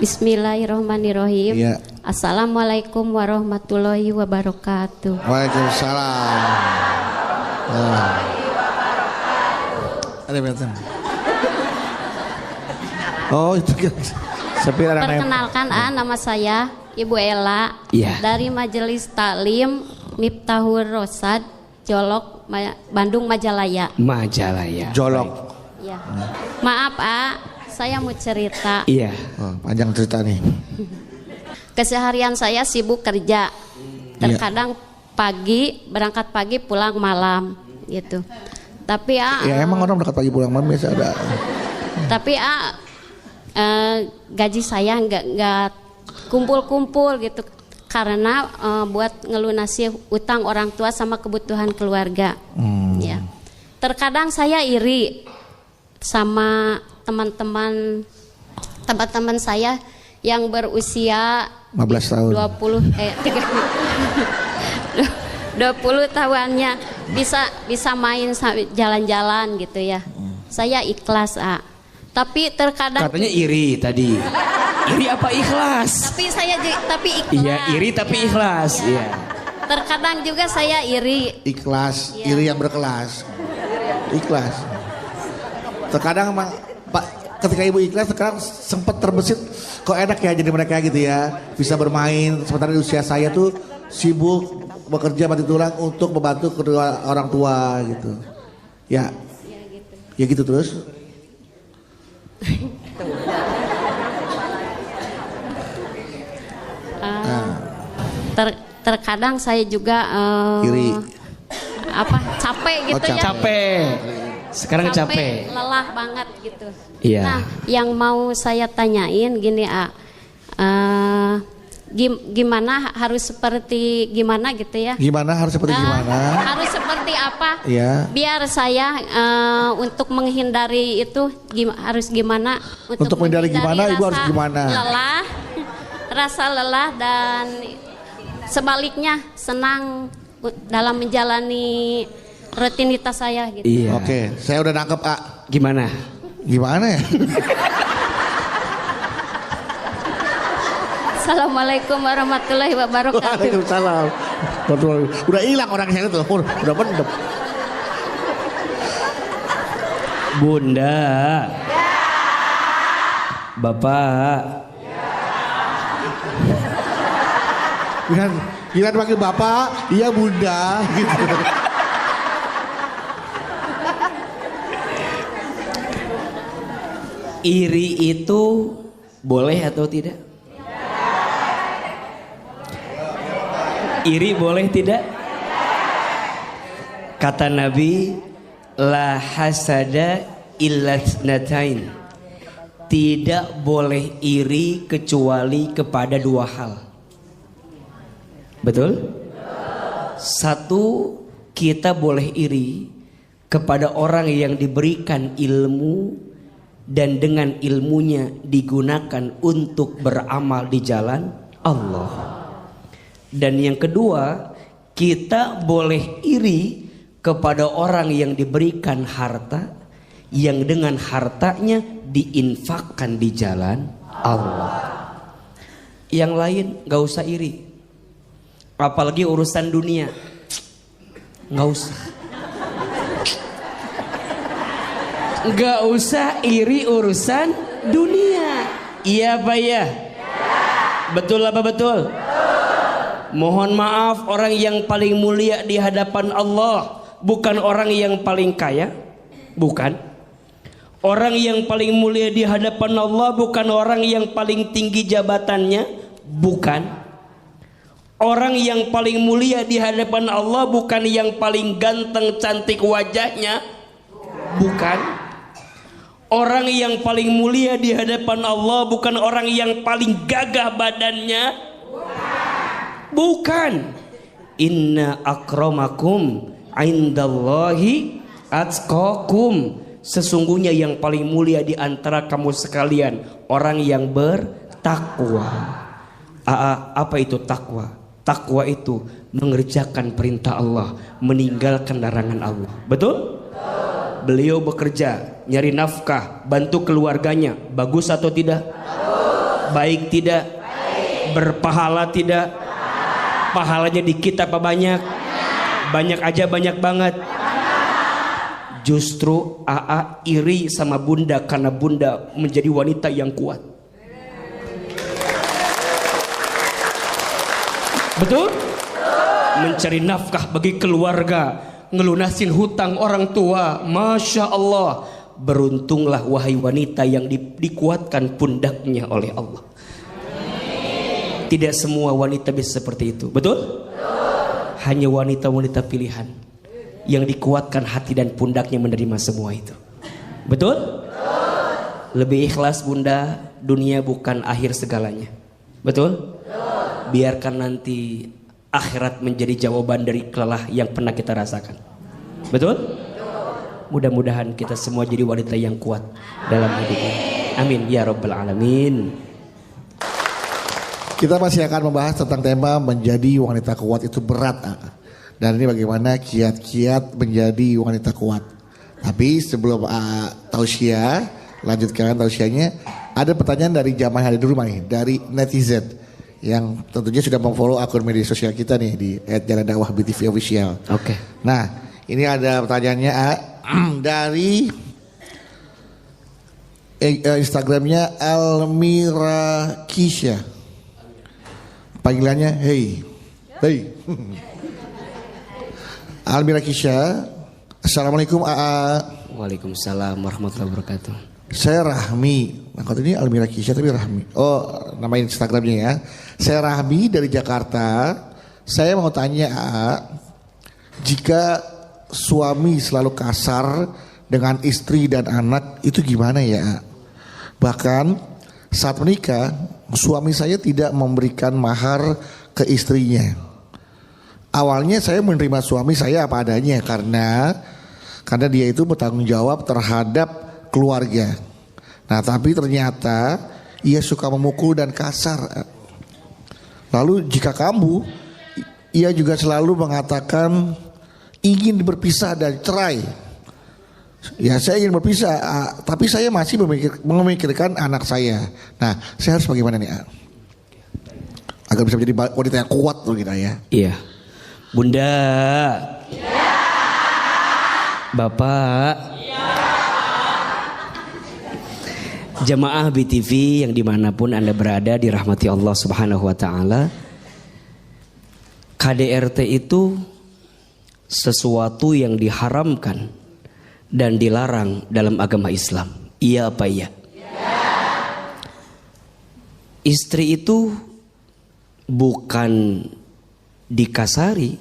Bismillahirrahmanirrahim. Iya. Assalamualaikum warahmatullahi wabarakatuh. Waalaikumsalam. Ada betul. Oh itu kan. Perkenalkan nama saya Ibu Ella Iya. dari Majelis Taklim Miftahul Rosad Jolok Bandung Majalaya. Majalaya. Jolok. Ya. Maaf saya mau cerita. Iya. Oh, panjang cerita nih. Keseharian saya sibuk kerja. Terkadang pagi berangkat pagi pulang malam gitu. Tapi Ya emang orang berangkat pagi pulang malam biasa ada. Tapi gaji saya nggak kumpul-kumpul gitu karena buat ngelunasi utang orang tua sama kebutuhan keluarga. Ya. Terkadang saya iri sama teman-teman saya yang berusia 15 tahun. 20 tahunnya bisa main jalan-jalan gitu ya. Saya ikhlas tapi terkadang Katanya iri tadi. Iri apa ikhlas? tapi ikhlas. Iya, iri tapi ikhlas. Iya. Terkadang juga saya iri. Ikhlas, iri yang berkelas. Ikhlas. Terkadang emang Pak, ketika ibu ikhlas sekarang sempat terbesit kok enak ya jadi mereka gitu ya, bisa bermain sementara di usia saya tuh sibuk bekerja mati tulang untuk membantu kedua orang tua gitu. Ya. Ya gitu terus. Terkadang saya juga Iri. capek gitu ya. Capek. Sekarang capek. Lelah banget gitu. Iya. Nah, yang mau saya tanyain gini gimana harus seperti gimana gitu ya? Gimana harus seperti gimana? Harus seperti apa? Iya. Biar saya untuk menghindari itu harus gimana? Untuk menghindari gimana, Ibu harus gimana? Rasa lelah dan sebaliknya senang dalam menjalani rutinitas saya gitu. Iya. Oke, saya udah nangkep Gimana? Gimana ya? Assalamualaikum warahmatullahi wabarakatuh. Waalaikumsalam. Udah hilang orang saya tuh, udah pendem. Bunda. Bapak. Gila panggil bapak, iya bunda gitu. Iri itu boleh atau tidak? Iri boleh tidak? Kata Nabi, la hasada illa tsnatain. Tidak boleh iri kecuali kepada dua hal. Betul? Satu, kita boleh iri kepada orang yang diberikan ilmu dan dengan ilmunya digunakan untuk beramal di jalan Allah. Dan yang kedua, kita boleh iri kepada orang yang diberikan harta yang dengan hartanya diinfakkan di jalan Allah. Yang lain gak usah iri. Apalagi urusan dunia, nggak usah. Nggak usah iri urusan dunia. Iya Pak ya? Betul apa betul? Mohon maaf, orang yang paling mulia di hadapan Allah bukan orang yang paling kaya, bukan. Orang yang paling mulia di hadapan Allah bukan orang yang paling tinggi jabatannya, bukan. Orang yang paling mulia di hadapan Allah bukan yang paling ganteng cantik wajahnya, bukan. Orang yang paling mulia di hadapan Allah bukan orang yang paling gagah badannya, bukan. Inna akramakum indallahi atqakum. Sesungguhnya yang paling mulia di antara kamu sekalian orang yang bertakwa. Apa itu takwa? Takwa itu mengerjakan perintah Allah, meninggalkan larangan Allah. Betul? Beliau bekerja, nyari nafkah, bantu keluarganya. Bagus atau tidak? Baik tidak? Berpahala tidak? Pahalanya dikit apa banyak? Banyak aja, banyak banget. Justru AA iri sama bunda karena bunda menjadi wanita yang kuat. Betul? Mencari nafkah bagi keluarga, ngelunasin hutang orang tua. Masya Allah. Beruntunglah wahai wanita yang dikuatkan pundaknya oleh Allah. Tidak semua wanita bisa seperti itu. Betul? Hanya wanita-wanita pilihan yang dikuatkan hati dan pundaknya menerima semua itu. Betul? Lebih ikhlas bunda, dunia bukan akhir segalanya. Betul? Biarkan nanti akhirat menjadi jawaban dari kelelah yang pernah kita rasakan. Betul? Mudah-mudahan kita semua jadi wanita yang kuat dalam hidupnya. Amin ya rabbal alamin. Kita masih akan membahas tentang tema menjadi wanita kuat itu berat. Dan ini bagaimana kiat-kiat menjadi wanita kuat. Tapi sebelum tausiah, lanjutkan tausiahnya, ada pertanyaan dari jamaah yang ada di rumah nih, dari netizen yang tentunya sudah memfollow akun media sosial kita nih di @jalandakwah_btv_official. Oke. Nah, ini ada pertanyaannya dari Instagramnya Almira Kisha. Panggilannya hey. Almira Kisha. Assalamualaikum AA. Waalaikumsalam warahmatullahi wabarakatuh. Saya Rahmi. Nah, kalau ini Almira Kisha tapi Rahmi. Oh, nama Instagramnya ya. Saya Rahmi dari Jakarta. Saya mau tanya AA, jika suami selalu kasar dengan istri dan anak itu gimana ya AA? Bahkan saat menikah suami saya tidak memberikan mahar ke istrinya. Awalnya saya menerima suami saya apa adanya karena dia itu bertanggung jawab terhadap keluarga. Nah, tapi ternyata ia suka memukul dan kasar. Lalu jika kamu, ia juga selalu mengatakan ingin berpisah dan cerai. Ya, saya ingin berpisah, tapi saya masih memikirkan anak saya. Nah, saya harus bagaimana nih, agar bisa menjadi wanita yang kuat tuh kita ya. Iya. Bunda. Iya. Bapak. Iya. Jamaah BTV yang dimanapun Anda berada dirahmati Allah Subhanahu wa Ta'ala. KDRT itu sesuatu yang diharamkan dan dilarang dalam agama Islam. Iya apa iya? Istri itu bukan dikasari,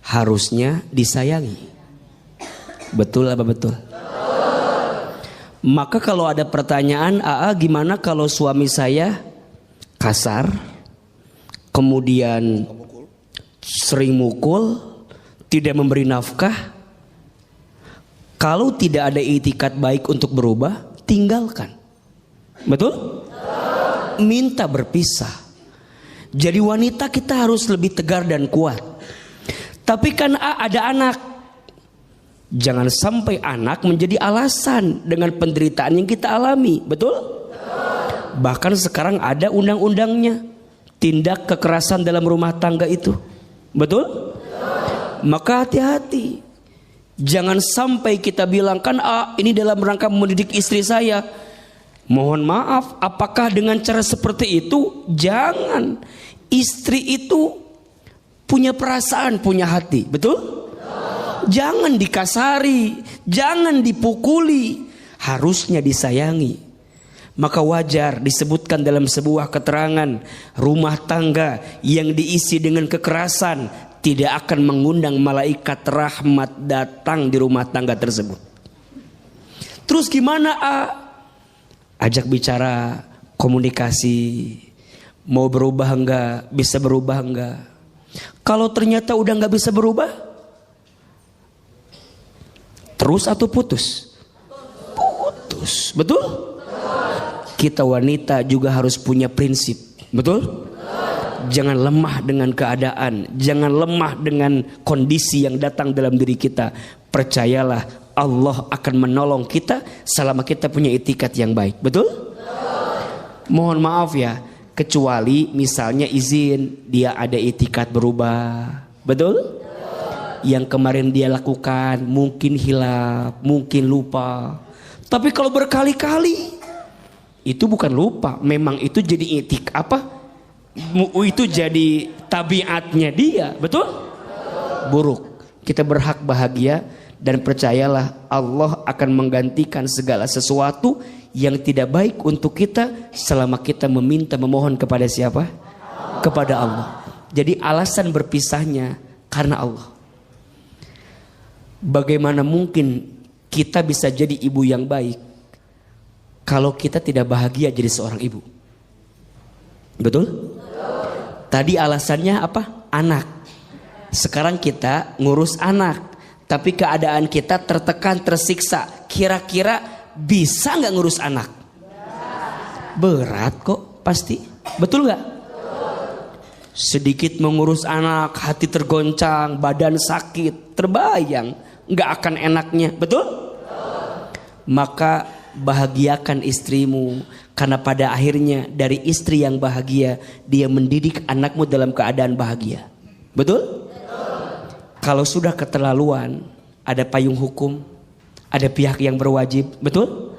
harusnya disayangi. Betul apa betul? Maka kalau ada pertanyaan, AA gimana kalau suami saya kasar, kemudian sering mukul, tidak memberi nafkah? Kalau tidak ada itikat baik untuk berubah, tinggalkan. Betul? Minta berpisah. Jadi wanita kita harus lebih tegar dan kuat. Tapi kan ada anak. Jangan sampai anak menjadi alasan dengan penderitaan yang kita alami. Betul? Bahkan sekarang ada undang-undangnya. Tindak kekerasan dalam rumah tangga itu. Betul? Maka hati-hati. Jangan sampai kita bilang kan ini dalam rangka mendidik istri saya. Mohon maaf, apakah dengan cara seperti itu? Jangan. Istri itu punya perasaan, punya hati. Betul? Jangan dikasari, jangan dipukuli. Harusnya disayangi. Maka wajar disebutkan dalam sebuah keterangan, rumah tangga yang diisi dengan kekerasan tidak akan mengundang malaikat rahmat datang di rumah tangga tersebut. Terus gimana Ajak bicara, komunikasi, mau berubah enggak, bisa berubah enggak. Kalau ternyata udah enggak bisa berubah, terus atau putus? Putus, betul? Kita wanita juga harus punya prinsip, betul? Jangan lemah dengan keadaan, jangan lemah dengan kondisi yang datang dalam diri kita. Percayalah, Allah akan menolong kita selama kita punya itikat yang baik. Betul? Mohon maaf ya, kecuali misalnya izin dia ada itikat berubah. Betul? Yang kemarin dia lakukan mungkin hilaf, mungkin lupa. Tapi kalau berkali-kali itu bukan lupa, memang itu jadi itu jadi tabiatnya dia, betul? Buruk. Kita berhak bahagia dan percayalah Allah akan menggantikan segala sesuatu yang tidak baik untuk kita selama kita meminta memohon kepada siapa? Kepada Allah. Jadi alasan berpisahnya karena Allah. Bagaimana mungkin kita bisa jadi ibu yang baik kalau kita tidak bahagia jadi seorang ibu? Betul? Tadi alasannya apa? Anak. Sekarang kita ngurus anak, tapi keadaan kita tertekan, tersiksa. Kira-kira bisa nggak ngurus anak? Berat kok pasti. Betul nggak? Sedikit mengurus anak, hati tergoncang, badan sakit, terbayang nggak akan enaknya. Betul? Maka bahagiakan istrimu, karena pada akhirnya dari istri yang bahagia dia mendidik anakmu dalam keadaan bahagia. Betul? Kalau sudah keterlaluan, ada payung hukum, ada pihak yang berwajib. Betul?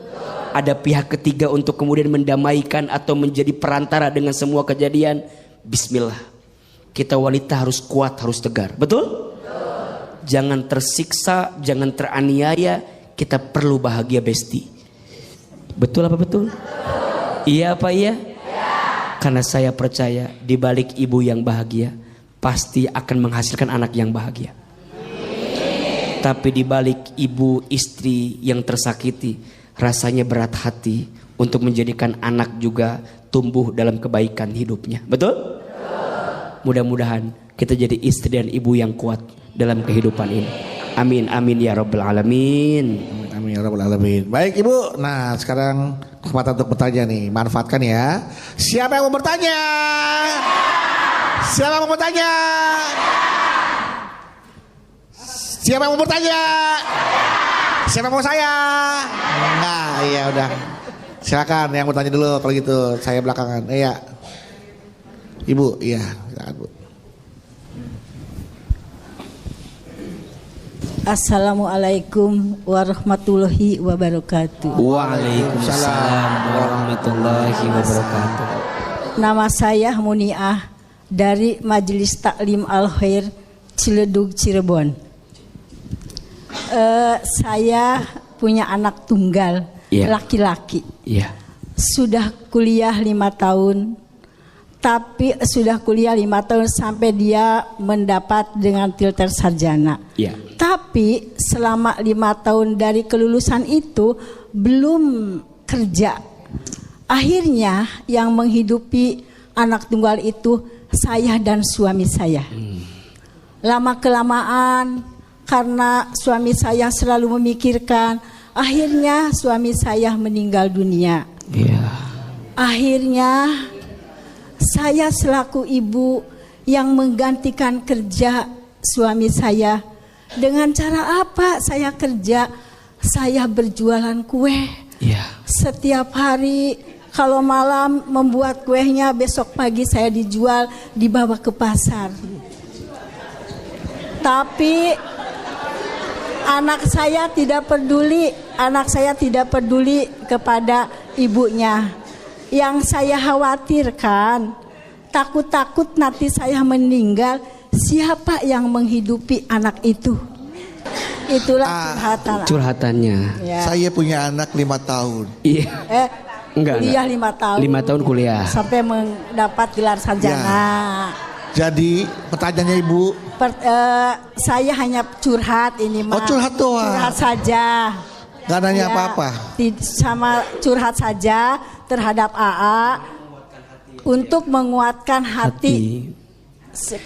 Ada pihak ketiga untuk kemudian mendamaikan atau menjadi perantara dengan semua kejadian. Bismillah, kita wanita harus kuat, harus tegar. Betul? Jangan tersiksa, jangan teraniaya. Kita perlu bahagia, besti. Betul apa betul? Iya apa iya? Karena saya percaya di balik ibu yang bahagia pasti akan menghasilkan anak yang bahagia. Tapi di balik ibu istri yang tersakiti, rasanya berat hati untuk menjadikan anak juga tumbuh dalam kebaikan hidupnya. Betul? Mudah-mudahan kita jadi istri dan ibu yang kuat dalam kehidupan ini. Amin amin ya rabbal alamin. Amin ya rabbal alamin. Baik Ibu, nah sekarang kesempatan untuk bertanya nih, manfaatkan ya. Siapa yang mau bertanya? Siapa yang mau bertanya? Siapa yang mau bertanya? Siapa yang mau saya? Nah, iya udah. Silakan yang bertanya dulu kalau gitu. Saya belakangan. Iya. Ibu, iya, silakan Bu. Assalamualaikum warahmatullahi wabarakatuh. Waalaikumsalam warahmatullahi wabarakatuh. Nama saya Muniah dari Majelis Taklim Al-Khair Ciledug Cirebon. Saya punya anak tunggal, laki-laki. Sudah kuliah 5 tahun. Tapi sudah kuliah 5 tahun sampai dia mendapat dengan tilter sarjana. Tapi selama 5 tahun dari kelulusan itu belum kerja. Akhirnya yang menghidupi anak tunggal itu saya dan suami saya. Lama kelamaan karena suami saya selalu memikirkan, akhirnya suami saya meninggal dunia. Akhirnya saya selaku ibu yang menggantikan kerja suami saya. Dengan cara apa saya kerja? Saya berjualan kue. Setiap hari kalau malam membuat kuenya, besok pagi saya dijual, dibawa ke pasar. Tapi anak saya tidak peduli kepada ibunya. Yang saya khawatirkan, takut-takut nanti saya meninggal, siapa yang menghidupi anak itu? Itulah curhatannya. Saya punya anak 5 tahun. Kuliah 5 tahun. 5 tahun kuliah. Sampai mendapat gelar sarjana. Jadi pertanyaannya Ibu, saya hanya curhat ini mah. Curhat doang. Curhat saja. Gak nanya apa-apa. Sama curhat saja terhadap AA untuk menguatkan hati.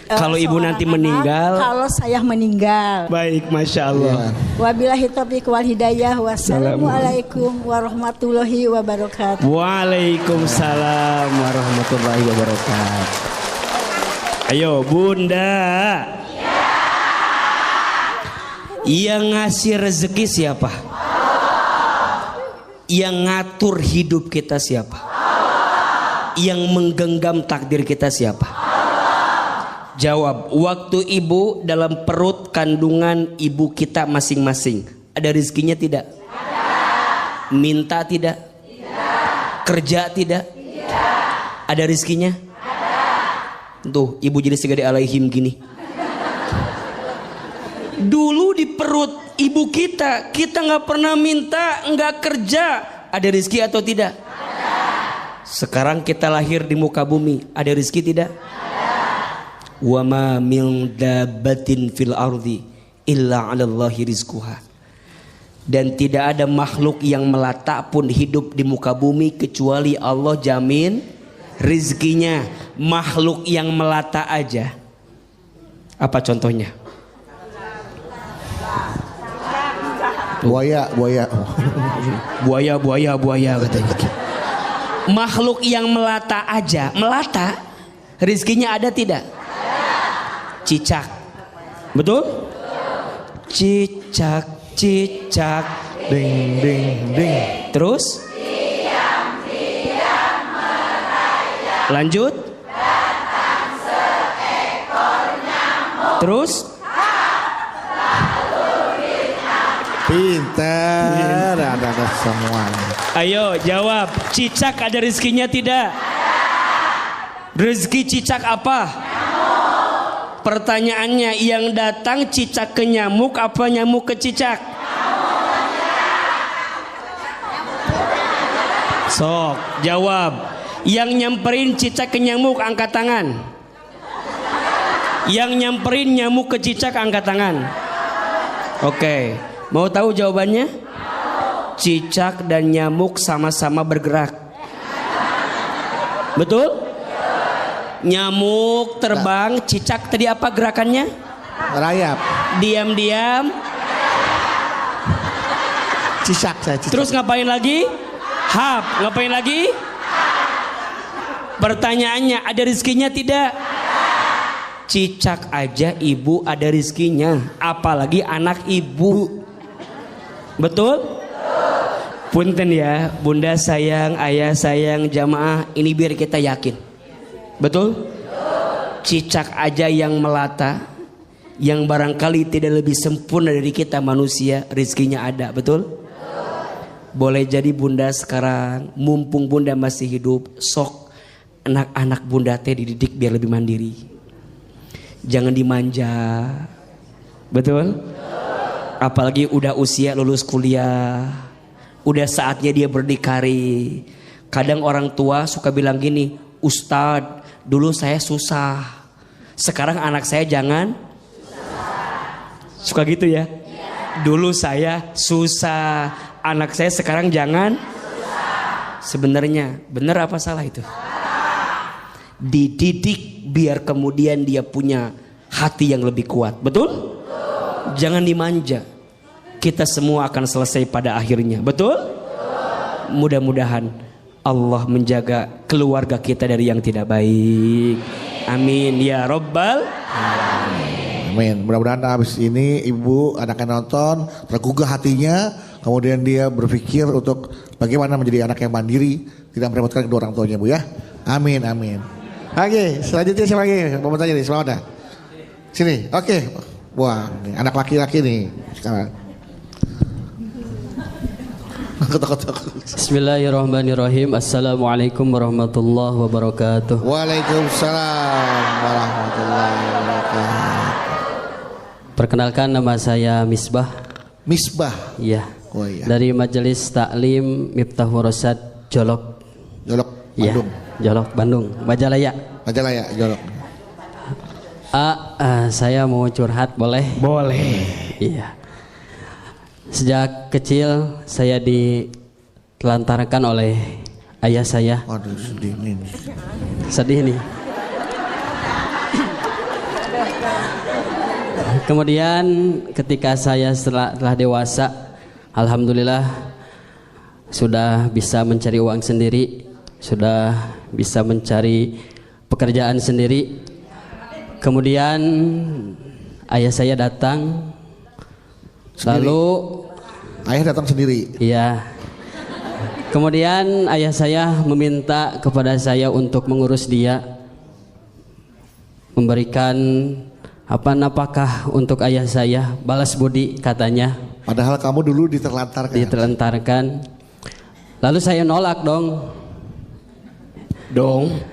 Kalau ibu nanti meninggal, kalau saya meninggal. Baik, masya Allah. Wabillahi taufiq wal hidayah. Wassalamualaikum warahmatullahi wabarakatuh. Waalaikumsalam warahmatullahi wabarakatuh. Ayo Bunda. Yang ngasih rezeki siapa? Yang ngatur hidup kita siapa? Yang menggenggam takdir kita siapa? Jawab. Waktu ibu dalam perut kandungan ibu kita masing-masing, ada rezekinya tidak? Ada. Minta tidak? Tidak. Kerja tidak? Tidak. Ada rezekinya? Ada. Tuh ibu jadi segede alaihim gini. Dulu di perut ibu kita nggak pernah minta, nggak kerja, ada rezeki atau tidak? Ada. Sekarang kita lahir di muka bumi, ada rezeki tidak? Ada. Wa ma min dabbatin fil ardi illa 'alallahi rizquha. Dan tidak ada makhluk yang melata pun hidup di muka bumi kecuali Allah jamin rizkinya. Makhluk yang melata aja. Apa contohnya? Buaya katanya. Makhluk yang melata aja, melata, rizkinya ada tidak? Cicak, betul? Cicak, ding ding ding. Terus? Lanjut? Terus? Pintar, ada semua. Ayo jawab, cicak ada rezekinya tidak? Rezeki cicak apa? Nyamuk. Pertanyaannya, yang datang cicak ke nyamuk apa nyamuk ke cicak? Sok, jawab. Yang nyamperin cicak ke nyamuk angkat tangan. Yang nyamperin nyamuk ke cicak angkat tangan. Oke. Mau tahu jawabannya? Cicak dan nyamuk sama-sama bergerak. Betul? Nyamuk terbang, cicak tadi apa gerakannya? Merayap. Diam-diam. Cicak. Terus ngapain lagi? Hap. Ngapain lagi? Pertanyaannya, ada rezekinya tidak? Cicak aja ibu ada rezekinya, apalagi anak ibu. Betul? Punten ya, bunda sayang, ayah sayang, jamaah, ini biar kita yakin. Betul? Cicak aja yang melata, yang barangkali tidak lebih sempurna dari kita manusia, rezekinya ada. Betul? Boleh jadi bunda sekarang, mumpung bunda masih hidup, sok anak-anak bunda teh dididik biar lebih mandiri. Jangan dimanja. Betul? Apalagi udah usia lulus kuliah, udah saatnya dia berdikari. Kadang orang tua suka bilang gini, Ustadz, dulu saya susah, sekarang anak saya jangan suka gitu ya. Dulu saya susah, anak saya sekarang jangan Sebenarnya benar apa salah itu? Dididik biar kemudian dia punya hati yang lebih kuat. Betul? Jangan dimanja. Kita semua akan selesai pada akhirnya. Betul? Mudah-mudahan Allah menjaga keluarga kita dari yang tidak baik. Amin ya Rabbal Amin. Mudah-mudahan habis ini ibu anaknya nonton, tergugah hatinya, kemudian dia berpikir untuk bagaimana menjadi anak yang mandiri, tidak merepotkan kedua orang tuanya, Bu ya. Amin, amin. Oke, selanjutnya siapa lagi? Mau bertanya nih, selamat dah. Sini, oke. Wah, nih, anak laki-laki nih sekarang. Bismillahirrahmanirrahim. Assalamualaikum warahmatullahi wabarakatuh. Waalaikumsalam warahmatullahi wabarakatuh. Perkenalkan, nama saya Misbah. Misbah. Iya. Oh iya. Dari Majelis Taklim Miftahul Rosyad Jolok. Jolok Bandung. Iya, Jolok Bandung, Majalaya. Majalaya, Jolok. Saya mau curhat, boleh? Boleh. Iya. Sejak kecil saya ditelantarkan oleh ayah saya. Waduh, sedih nih. Sedih nih. Kemudian ketika saya telah dewasa, alhamdulillah sudah bisa mencari uang sendiri, sudah bisa mencari pekerjaan sendiri. Kemudian ayah saya datang. Sendiri. Lalu ayah datang sendiri. iya. Kemudian ayah saya meminta kepada saya untuk mengurus dia, memberikan nafkah untuk ayah saya, balas budi katanya. Padahal kamu dulu diterlantarkan. Diterlantarkan. Lalu saya nolak dong.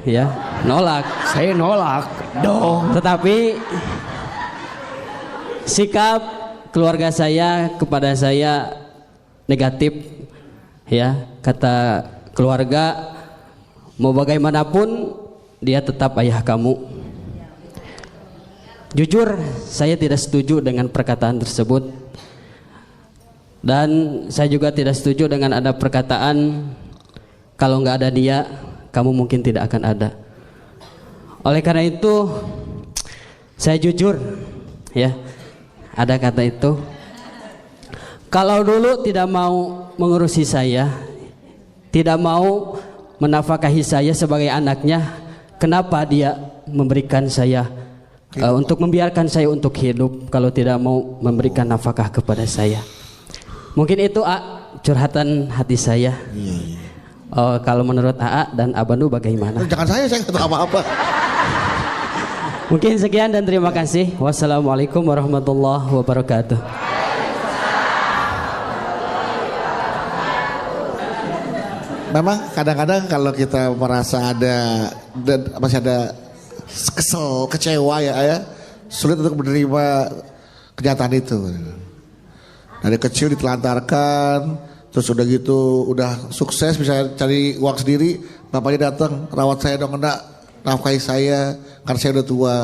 Ya, nolak. Saya nolak dong. Tetapi sikap keluarga saya kepada saya negatif. Ya, kata keluarga, mau bagaimanapun dia tetap ayah kamu. Jujur, saya tidak setuju dengan perkataan tersebut. Dan saya juga tidak setuju dengan ada perkataan, kalau nggak ada dia, kamu mungkin tidak akan ada. Oleh karena itu, saya jujur, ya, ada kata itu. Kalau dulu tidak mau mengurusi saya, tidak mau menafkahi saya sebagai anaknya, kenapa dia memberikan saya untuk membiarkan saya untuk hidup kalau tidak mau memberikan nafkah kepada saya? Mungkin itu curhatan hati saya. Kalau menurut AA dan Abanu bagaimana? Jangan saya nggak tahu apa-apa. Mungkin sekian dan terima kasih. Wassalamualaikum warahmatullahi wabarakatuh. Memang kadang-kadang kalau kita merasa masih ada kesel, kecewa ya, sulit untuk menerima kenyataan itu. Dari kecil ditelantarkan, terus udah gitu, udah sukses bisa cari uang sendiri, bapaknya datang, rawat saya dong, enggak, nafkahi saya, karena saya udah tua,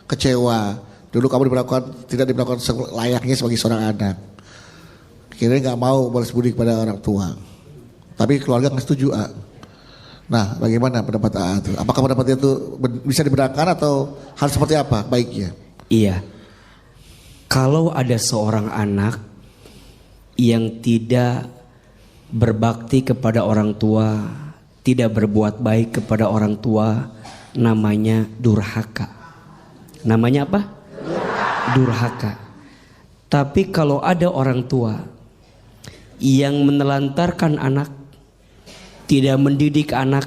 kecewa. Dulu kamu tidak diperlakukan layaknya sebagai seorang anak. Kira-kira nggak mau balas budi kepada orang tua. Tapi keluarga nggak setuju. Nah, bagaimana pendapat AA itu? Apakah pendapatnya itu bisa dibenarkan atau harus seperti apa baiknya? Iya. Kalau ada seorang anak yang tidak berbakti kepada orang tua, tidak berbuat baik kepada orang tua, namanya durhaka. Namanya apa? Durhaka. Tapi kalau ada orang tua yang menelantarkan anak, tidak mendidik anak,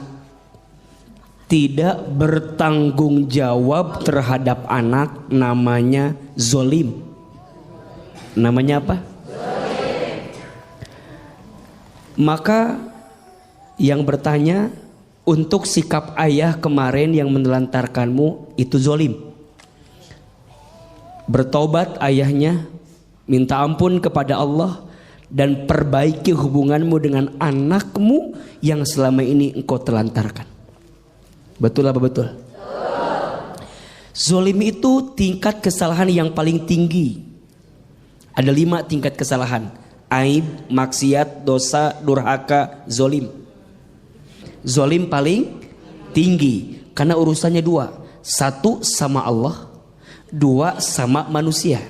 tidak bertanggung jawab terhadap anak, namanya zolim. Namanya apa? Zolim. Maka yang bertanya, untuk sikap ayah kemarin yang menelantarkanmu itu zolim. Bertobat ayahnya, minta ampun kepada Allah, dan perbaiki hubunganmu dengan anakmu yang selama ini engkau telantarkan. Betul apa betul? Zolim itu tingkat kesalahan yang paling tinggi. Ada 5 tingkat kesalahan: aib, maksiat, dosa, durhaka, zolim. Zolim paling tinggi karena urusannya 2. 1 sama Allah, 2 sama manusia.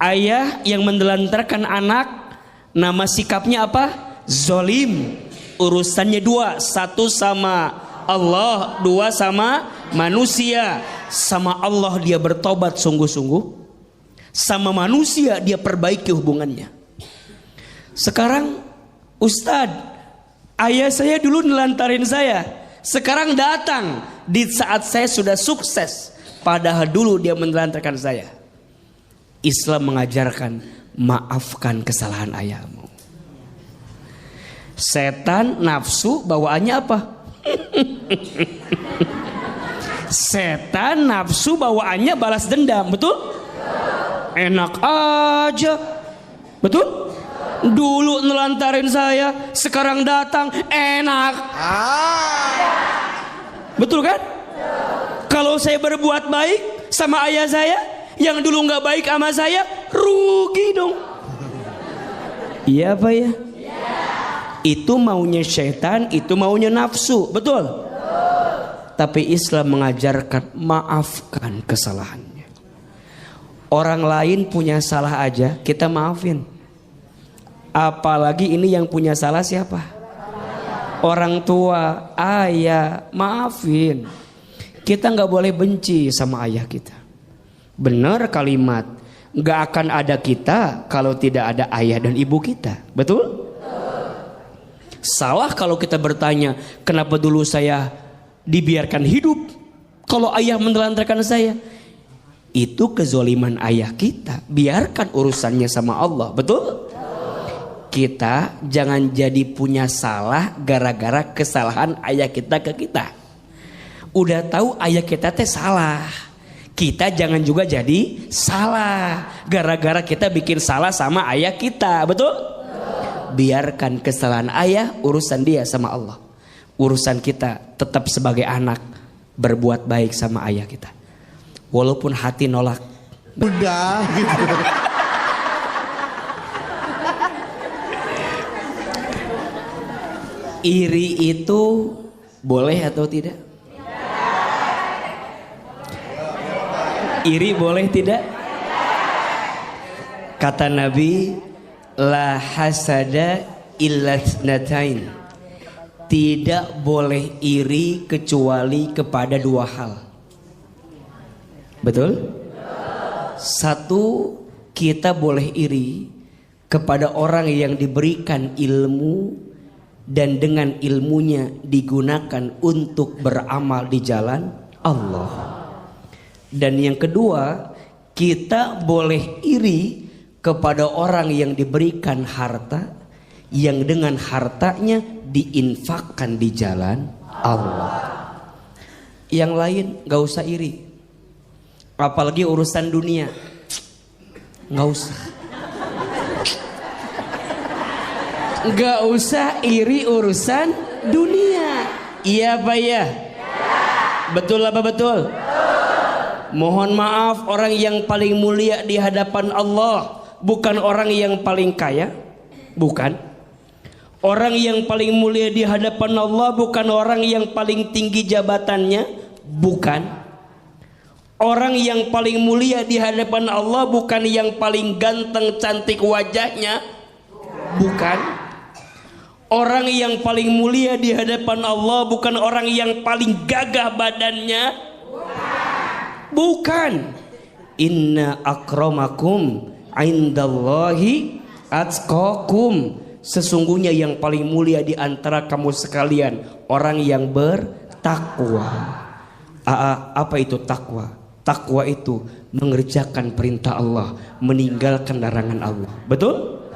Ayah yang menelantarkan anak, nama sikapnya apa? Zolim. Urusannya 2, 1 sama Allah, 2 sama manusia. Sama Allah dia bertobat sungguh-sungguh, sama manusia dia perbaiki hubungannya. Sekarang Ustadz, ayah saya dulu nelantarin saya, sekarang datang di saat saya sudah sukses, padahal dulu dia menelantarkan saya. Islam mengajarkan, maafkan kesalahan ayahmu. Setan nafsu bawaannya apa? Setan nafsu bawaannya balas dendam, betul? Enak aja, betul? Dulu nelantarin saya, sekarang datang, enak. Betul kan? Kalau saya berbuat baik sama ayah saya, yang dulu nggak baik sama saya, rugi dong. Iya apa ya? Itu maunya syaitan, itu maunya nafsu, betul? Tapi Islam mengajarkan maafkan kesalahannya. Orang lain punya salah aja kita maafin. Apalagi ini yang punya salah siapa? Orang tua, ayah, maafin. Kita nggak boleh benci sama ayah kita. Benar kalimat, nggak akan ada kita kalau tidak ada ayah dan ibu kita, betul? Salah kalau kita bertanya, kenapa dulu saya dibiarkan hidup kalau ayah menelantarkan saya? Itu kezoliman ayah kita. Biarkan urusannya sama Allah. Betul? Kita jangan jadi punya salah gara-gara kesalahan ayah kita ke kita. Udah tahu ayah kita teh salah, kita jangan juga jadi salah gara-gara kita bikin salah sama ayah kita. Betul? Biarkan kesalahan ayah, urusan dia sama Allah. Urusan kita tetap sebagai anak berbuat baik sama ayah kita, walaupun hati nolak. Udah gitu. Iri itu boleh atau tidak? Iri boleh tidak? Kata Nabi, la hasada illa tsnatain. Tidak boleh iri kecuali kepada dua hal. Betul? Satu, kita boleh iri kepada orang yang diberikan ilmu dan dengan ilmunya digunakan untuk beramal di jalan Allah. Dan yang kedua, kita boleh iri kepada orang yang diberikan harta yang dengan hartanya diinfakkan di jalan Allah. Yang lain gak usah iri, apalagi urusan dunia, gak usah. Gak usah iri urusan dunia. Iya Pak ya? Betul apa betul? Mohon maaf, orang yang paling mulia di hadapan Allah bukan orang yang paling kaya, bukan. Orang yang paling mulia di hadapan Allah bukan orang yang paling tinggi jabatannya, bukan. Orang yang paling mulia di hadapan Allah bukan yang paling ganteng cantik wajahnya, bukan. Orang yang paling mulia di hadapan Allah bukan orang yang paling gagah badannya, bukan. Inna akramakum indallahi atqakum. Sesungguhnya yang paling mulia di antara kamu sekalian orang yang bertakwa. Apa itu takwa? Takwa itu mengerjakan perintah Allah, meninggalkan larangan Allah. Betul?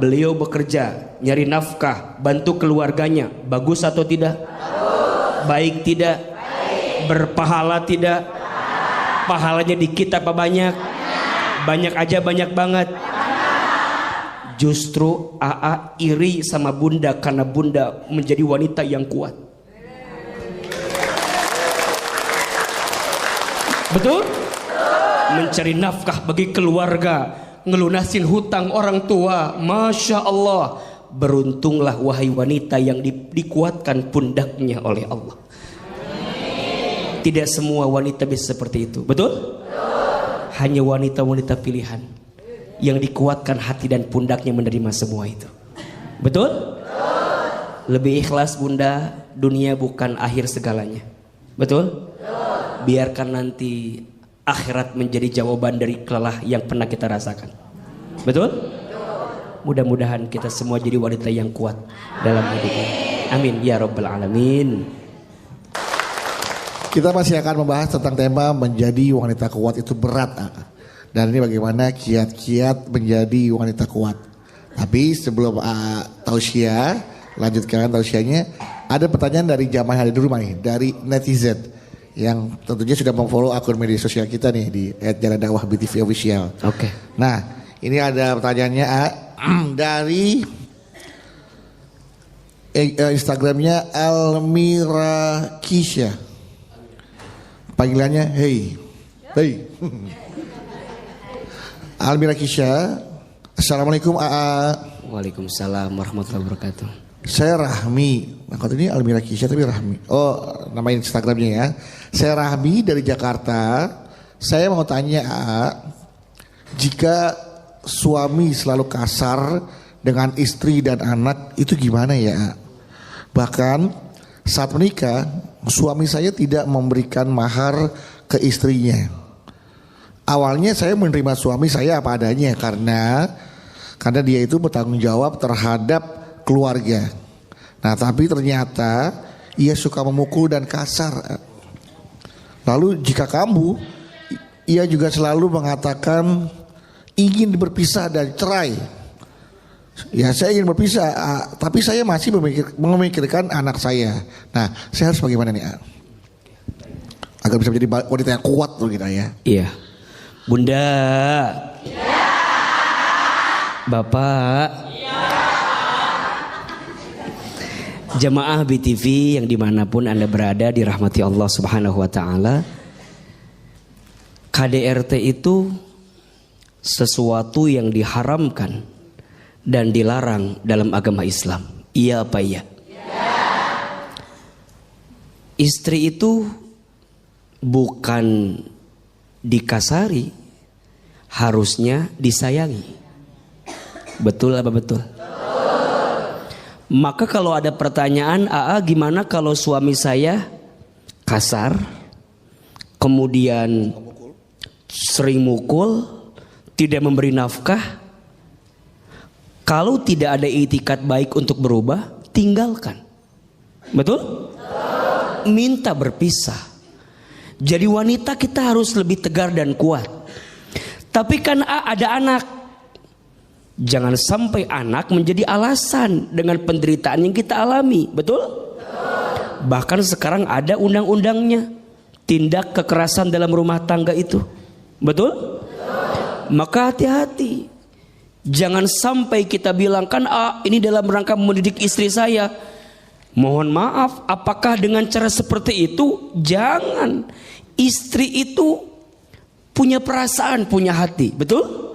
Beliau bekerja, nyari nafkah, bantu keluarganya. Bagus atau tidak? Baik tidak? Berpahala tidak? Pahalanya dikit apa banyak? Banyak aja, banyak banget. Justru AA iri sama bunda karena bunda menjadi wanita yang kuat. Betul? Mencari nafkah bagi keluarga, ngelunasin hutang orang tua. Masya Allah. Beruntunglah wahai wanita yang dikuatkan pundaknya oleh Allah. Tidak semua wanita bisa seperti itu. Betul? Hanya wanita-wanita pilihan yang dikuatkan hati dan pundaknya menerima semua itu. Betul? Lebih ikhlas bunda, dunia bukan akhir segalanya. Betul? Biarkan nanti akhirat menjadi jawaban dari kelelah yang pernah kita rasakan. Betul? Mudah-mudahan kita semua jadi wanita yang kuat dalam hidupnya. Amin ya rabbal alamin. Kita masih akan membahas tentang tema menjadi wanita kuat itu berat. Dan ini bagaimana kiat-kiat menjadi wanita kuat. Tapi sebelum tausiah, lanjutkan tausiahnya, ada pertanyaan dari jamaah yang ada di rumah nih, dari netizen yang tentunya sudah memfollow akun media sosial kita nih di @jalandakwah_BTV official. Oke. Nah, ini ada pertanyaannya dari Instagramnya Almira Kisha. Panggilannya hey. Almira Kisha, Assalamualaikum AA. Waalaikumsalam warahmatullahi wabarakatuh. Saya Rahmi. Nah, kalau ini Almira Kisha tapi Rahmi. Oh, nama Instagramnya ya. Saya Rahmi dari Jakarta. Saya mau tanya AA, jika suami selalu kasar dengan istri dan anak itu gimana ya AA? Bahkan saat menikah suami saya tidak memberikan mahar ke istrinya. Awalnya saya menerima suami saya apa adanya karena dia itu bertanggung jawab terhadap keluarga. Nah tapi ternyata ia suka memukul dan kasar. Lalu jika kamu, ia juga selalu mengatakan ingin berpisah dan cerai. Ya saya ingin berpisah, tapi saya masih memikirkan anak saya. Nah saya harus bagaimana nih? Agar bisa menjadi wanita yang kuat tuh kita ya. Iya. Bunda. Iya. Bapak. Iya. Jamaah BTV yang dimanapun Anda berada dirahmati Allah Subhanahu wa ta'ala. KDRT itu sesuatu yang diharamkan dan dilarang dalam agama Islam. Iya apa iya? Iya. Istri itu bukan dikasari, harusnya disayangi. Betul apa betul? Maka kalau ada pertanyaan, gimana kalau suami saya kasar, kemudian sering mukul, tidak memberi nafkah? Kalau tidak ada itikat baik untuk berubah, tinggalkan. Betul? Minta berpisah. Jadi wanita kita harus lebih tegar dan kuat. Tapi kan ada anak. Jangan sampai anak menjadi alasan dengan penderitaan yang kita alami. Betul? Bahkan sekarang ada undang-undangnya. Tindak kekerasan dalam rumah tangga itu. Betul? Maka hati-hati. Jangan sampai kita bilang kan ini dalam rangka mendidik istri saya. Mohon maaf, apakah dengan cara seperti itu? Jangan. Istri itu punya perasaan, punya hati. Betul?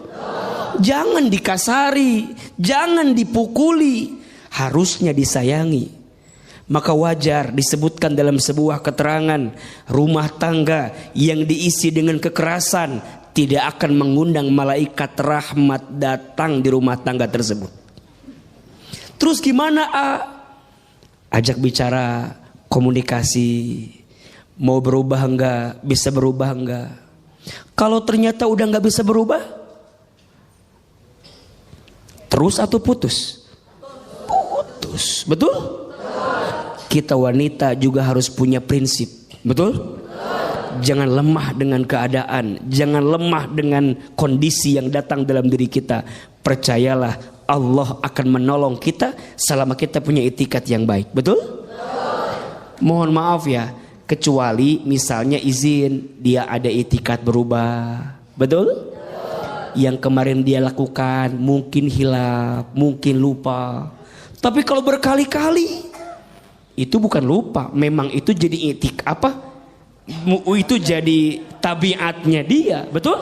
Jangan dikasari, jangan dipukuli, harusnya disayangi. Maka wajar disebutkan dalam sebuah keterangan, rumah tangga yang diisi dengan kekerasan tidak akan mengundang malaikat rahmat datang di rumah tangga tersebut. Terus gimana? Ajak bicara, komunikasi, mau berubah enggak, bisa berubah enggak. Kalau ternyata udah enggak bisa berubah, terus atau putus? Putus, betul? Kita wanita juga harus punya prinsip, betul? Jangan lemah dengan keadaan, jangan lemah dengan kondisi yang datang dalam diri kita. Percayalah, Allah akan menolong kita selama kita punya itikat yang baik, betul? Mohon maaf ya, kecuali misalnya izin dia ada itikat berubah, betul? Yang kemarin dia lakukan mungkin hilaf, mungkin lupa. Tapi kalau berkali-kali, itu bukan lupa, memang itu jadi itu jadi tabiatnya dia, betul?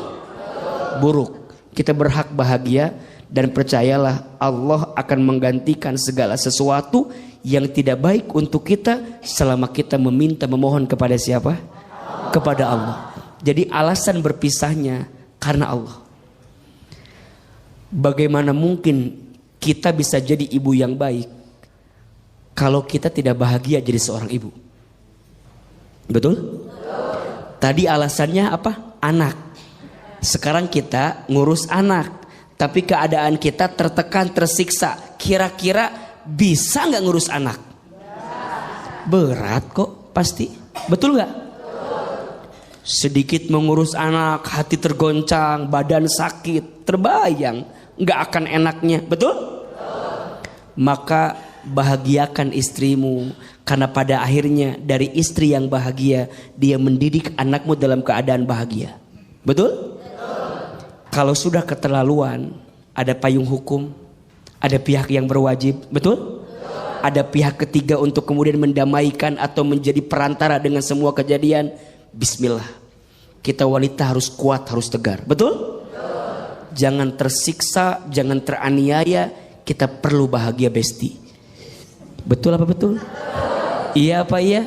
Buruk. Kita berhak bahagia dan percayalah Allah akan menggantikan segala sesuatu yang tidak baik untuk kita selama kita meminta memohon kepada siapa? Kepada Allah. Jadi alasan berpisahnya karena Allah. Bagaimana mungkin kita bisa jadi ibu yang baik kalau kita tidak bahagia jadi seorang ibu? Betul? Tadi alasannya apa? Anak. Sekarang kita ngurus anak, tapi keadaan kita tertekan, tersiksa. Kira-kira bisa nggak ngurus anak? Berat kok pasti. Betul nggak? Sedikit mengurus anak, hati tergoncang, badan sakit, terbayang nggak akan enaknya, betul? Maka bahagiakan istrimu, karena pada akhirnya dari istri yang bahagia dia mendidik anakmu dalam keadaan bahagia, betul? Kalau sudah keterlaluan, ada payung hukum, ada pihak yang berwajib, betul? Ada pihak ketiga untuk kemudian mendamaikan atau menjadi perantara dengan semua kejadian. Bismillah, kita wanita harus kuat, harus tegar, betul? Jangan tersiksa, jangan teraniaya. Kita perlu bahagia, besti. Betul apa betul? Iya apa iya?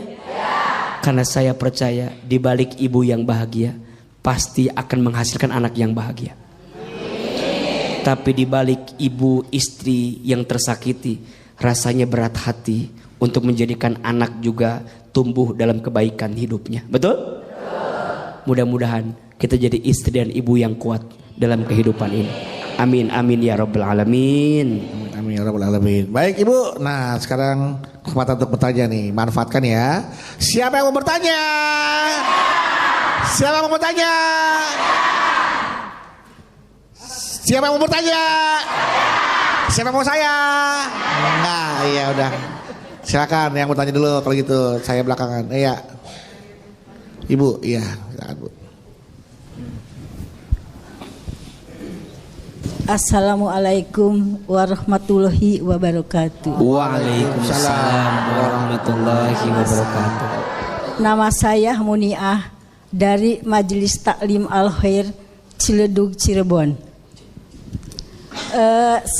Karena saya percaya di balik ibu yang bahagia pasti akan menghasilkan anak yang bahagia. Tapi di balik ibu istri yang tersakiti, rasanya berat hati untuk menjadikan anak juga tumbuh dalam kebaikan hidupnya. Betul? Mudah-mudahan kita jadi istri dan ibu yang kuat dalam kehidupan ini. Amin amin ya rabbal alamin. Amin ya rabbal alamin. Baik Ibu, nah sekarang kesempatan untuk bertanya nih, manfaatkan ya. Siapa yang mau bertanya? Siapa yang mau bertanya? Siapa yang mau bertanya? Siapa yang mau saya? Enggak, iya udah. Silakan yang bertanya dulu kalau gitu, saya belakangan. Iya. Ibu, iya, silakan Bu. Assalamualaikum warahmatullahi wabarakatuh. Waalaikumsalam warahmatullahi wabarakatuh. Nama saya Muniah dari Majelis Taklim Al-Khair Ciledug Cirebon.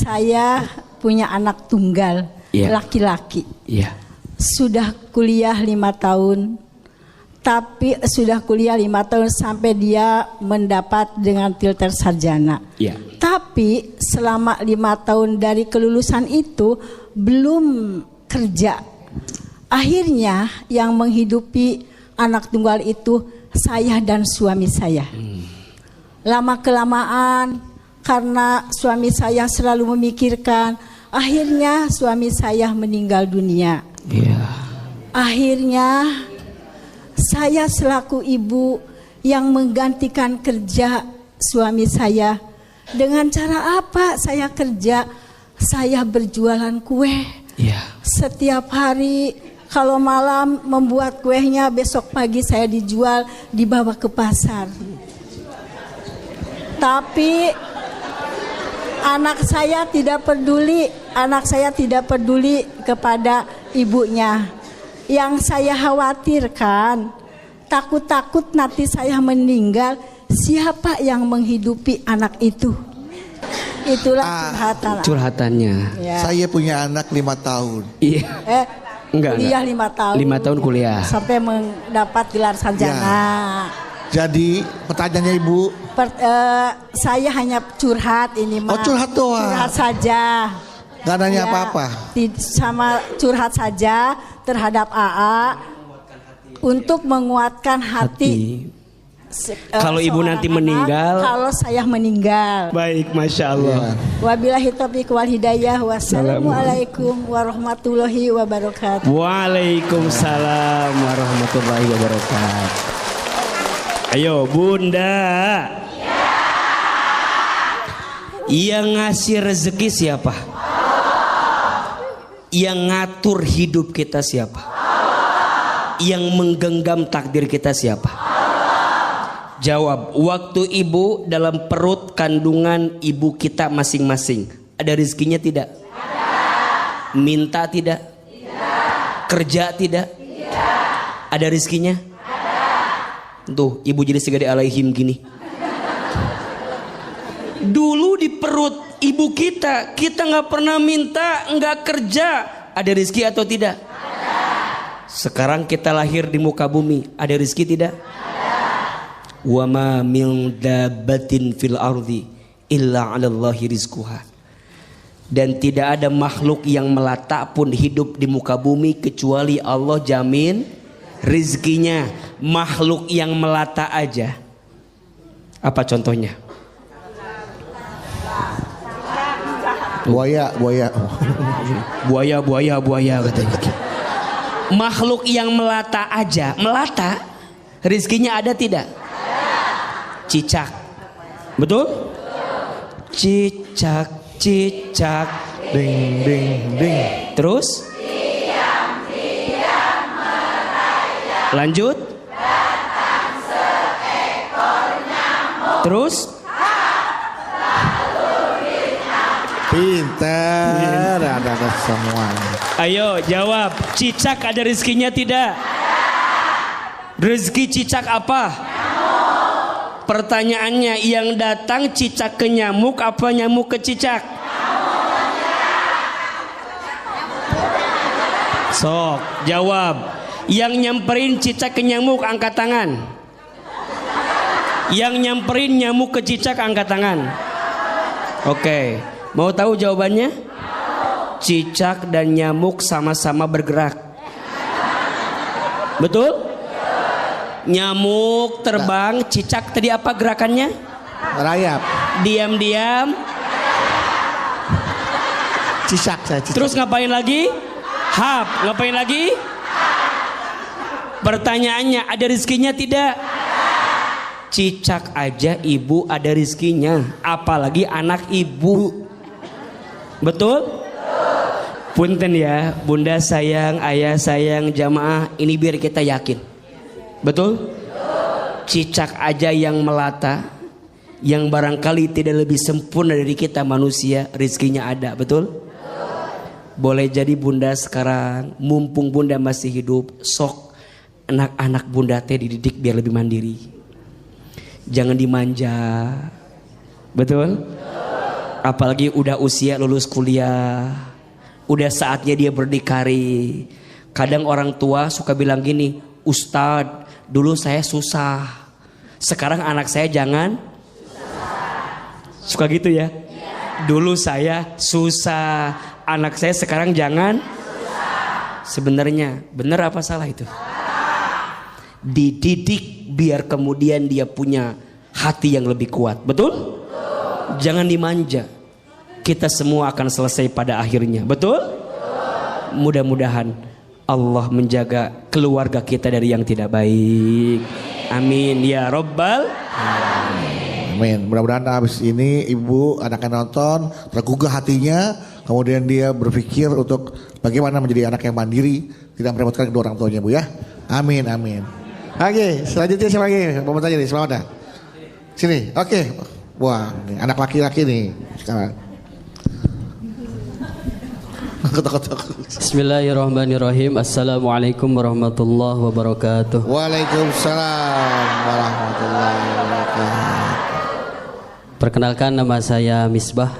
Saya punya anak tunggal, laki-laki. Sudah kuliah 5 tahun. Tapi sudah kuliah 5 tahun sampai dia mendapat dengan tilter sarjana. Tapi selama 5 tahun dari kelulusan itu belum kerja. Akhirnya yang menghidupi anak tunggal itu saya dan suami saya. Lama kelamaan karena suami saya selalu memikirkan, akhirnya suami saya meninggal dunia. Akhirnya saya selaku ibu yang menggantikan kerja suami saya. Dengan cara apa saya kerja? Saya berjualan kue. Setiap hari kalau malam membuat kuenya, besok pagi saya dijual, dibawa ke pasar. Tapi anak saya tidak peduli kepada ibunya. Yang saya khawatirkan, takut-takut nanti saya meninggal, siapa yang menghidupi anak itu? Itulah curhatannya. Saya punya anak 5 tahun. Kuliah 5 tahun. 5 tahun kuliah. Sampai mendapat gelar sarjana. Jadi pertanyaannya Ibu, saya hanya curhat ini mah. curhat doang. Curhat saja. Gak nanya apa-apa. Sama curhat saja terhadap AA untuk menguatkan hati. Kalau ibu nanti meninggal, kalau saya meninggal. Baik, masya Allah. Wabillahi taufiq wal hidayah. Wassalamualaikum warahmatullahi wabarakatuh. Waalaikumsalam warahmatullahi wabarakatuh. Ayo Bunda. Yang ngasih rezeki siapa? Yang ngatur hidup kita siapa? Yang menggenggam takdir kita siapa? Jawab, waktu ibu dalam perut kandungan ibu kita masing-masing, ada rezekinya tidak? Ada. Minta tidak? Tidak. Kerja tidak? Tidak. Ada rezekinya? Ada. Tuh, ibu jadi segede alaihim gini. Dulu di perut ibu kita nggak pernah minta, nggak kerja, ada rezeki atau tidak? Ada. Sekarang kita lahir di muka bumi, ada rezeki tidak? Wa ma min dabbatin fil ardi illa 'alallahi rizquha. Dan tidak ada makhluk yang melata pun hidup di muka bumi kecuali Allah jamin rizkinya. Makhluk yang melata aja. Apa contohnya? Buaya katanya. Makhluk yang melata aja, melata rizkinya ada tidak? Cicak, betul? Cicak, cicak, ding, ding, ding. Terus? Diam-diam merayap. Lanjut? Datang seekor nyamuk. Terus? Pintar, ada semua. Ayo jawab, cicak ada rezekinya tidak? Rezeki cicak apa? Pertanyaannya, yang datang cicak ke nyamuk apa nyamuk ke cicak? Sok, jawab. Yang nyamperin cicak ke nyamuk angkat tangan. Yang nyamperin nyamuk ke cicak angkat tangan. Oke, mau tahu jawabannya? Cicak dan nyamuk sama-sama bergerak. Betul? Nyamuk terbang, cicak tadi apa gerakannya? Rayap. Diam-diam Cicak saya cicak. Terus ngapain lagi? Hap. Ngapain lagi? Pertanyaannya, ada rizkinya tidak? Cicak aja ibu ada rizkinya, apalagi anak ibu. Betul? Punten ya, bunda sayang, ayah sayang, jamaah, ini biar kita yakin. Betul? Cicak aja yang melata, yang barangkali tidak lebih sempurna dari kita manusia, rizkinya ada. Betul? Boleh jadi bunda sekarang, mumpung bunda masih hidup, sok anak-anak bunda teh dididik biar lebih mandiri. Jangan dimanja. Betul? Apalagi udah usia lulus kuliah, udah saatnya dia berdikari. Kadang orang tua suka bilang gini, Ustadz, dulu saya susah, sekarang anak saya jangan suka gitu ya. Dulu saya susah, anak saya sekarang jangan. Sebenarnya benar apa salah itu? Dididik biar kemudian dia punya hati yang lebih kuat. Betul? Jangan dimanja. Kita semua akan selesai pada akhirnya. Betul? Mudah-mudahan Allah menjaga keluarga kita dari yang tidak baik. Amin ya Rabbal. Amin. Mudah-mudahan habis ini ibu anaknya nonton tergugah hatinya, kemudian dia berpikir untuk bagaimana menjadi anak yang mandiri, tidak merepotkan kedua orang tuanya, Bu ya. Amin, amin. Oke, selanjutnya siapa lagi? Mau tanya nih, siapa ada? Sini, oke. Wah, nih, anak laki-laki nih sekarang. Bismillahirrahmanirrahim. Assalamualaikum warahmatullahi wabarakatuh. Waalaikumsalam warahmatullahi wabarakatuh. Perkenalkan, nama saya Misbah.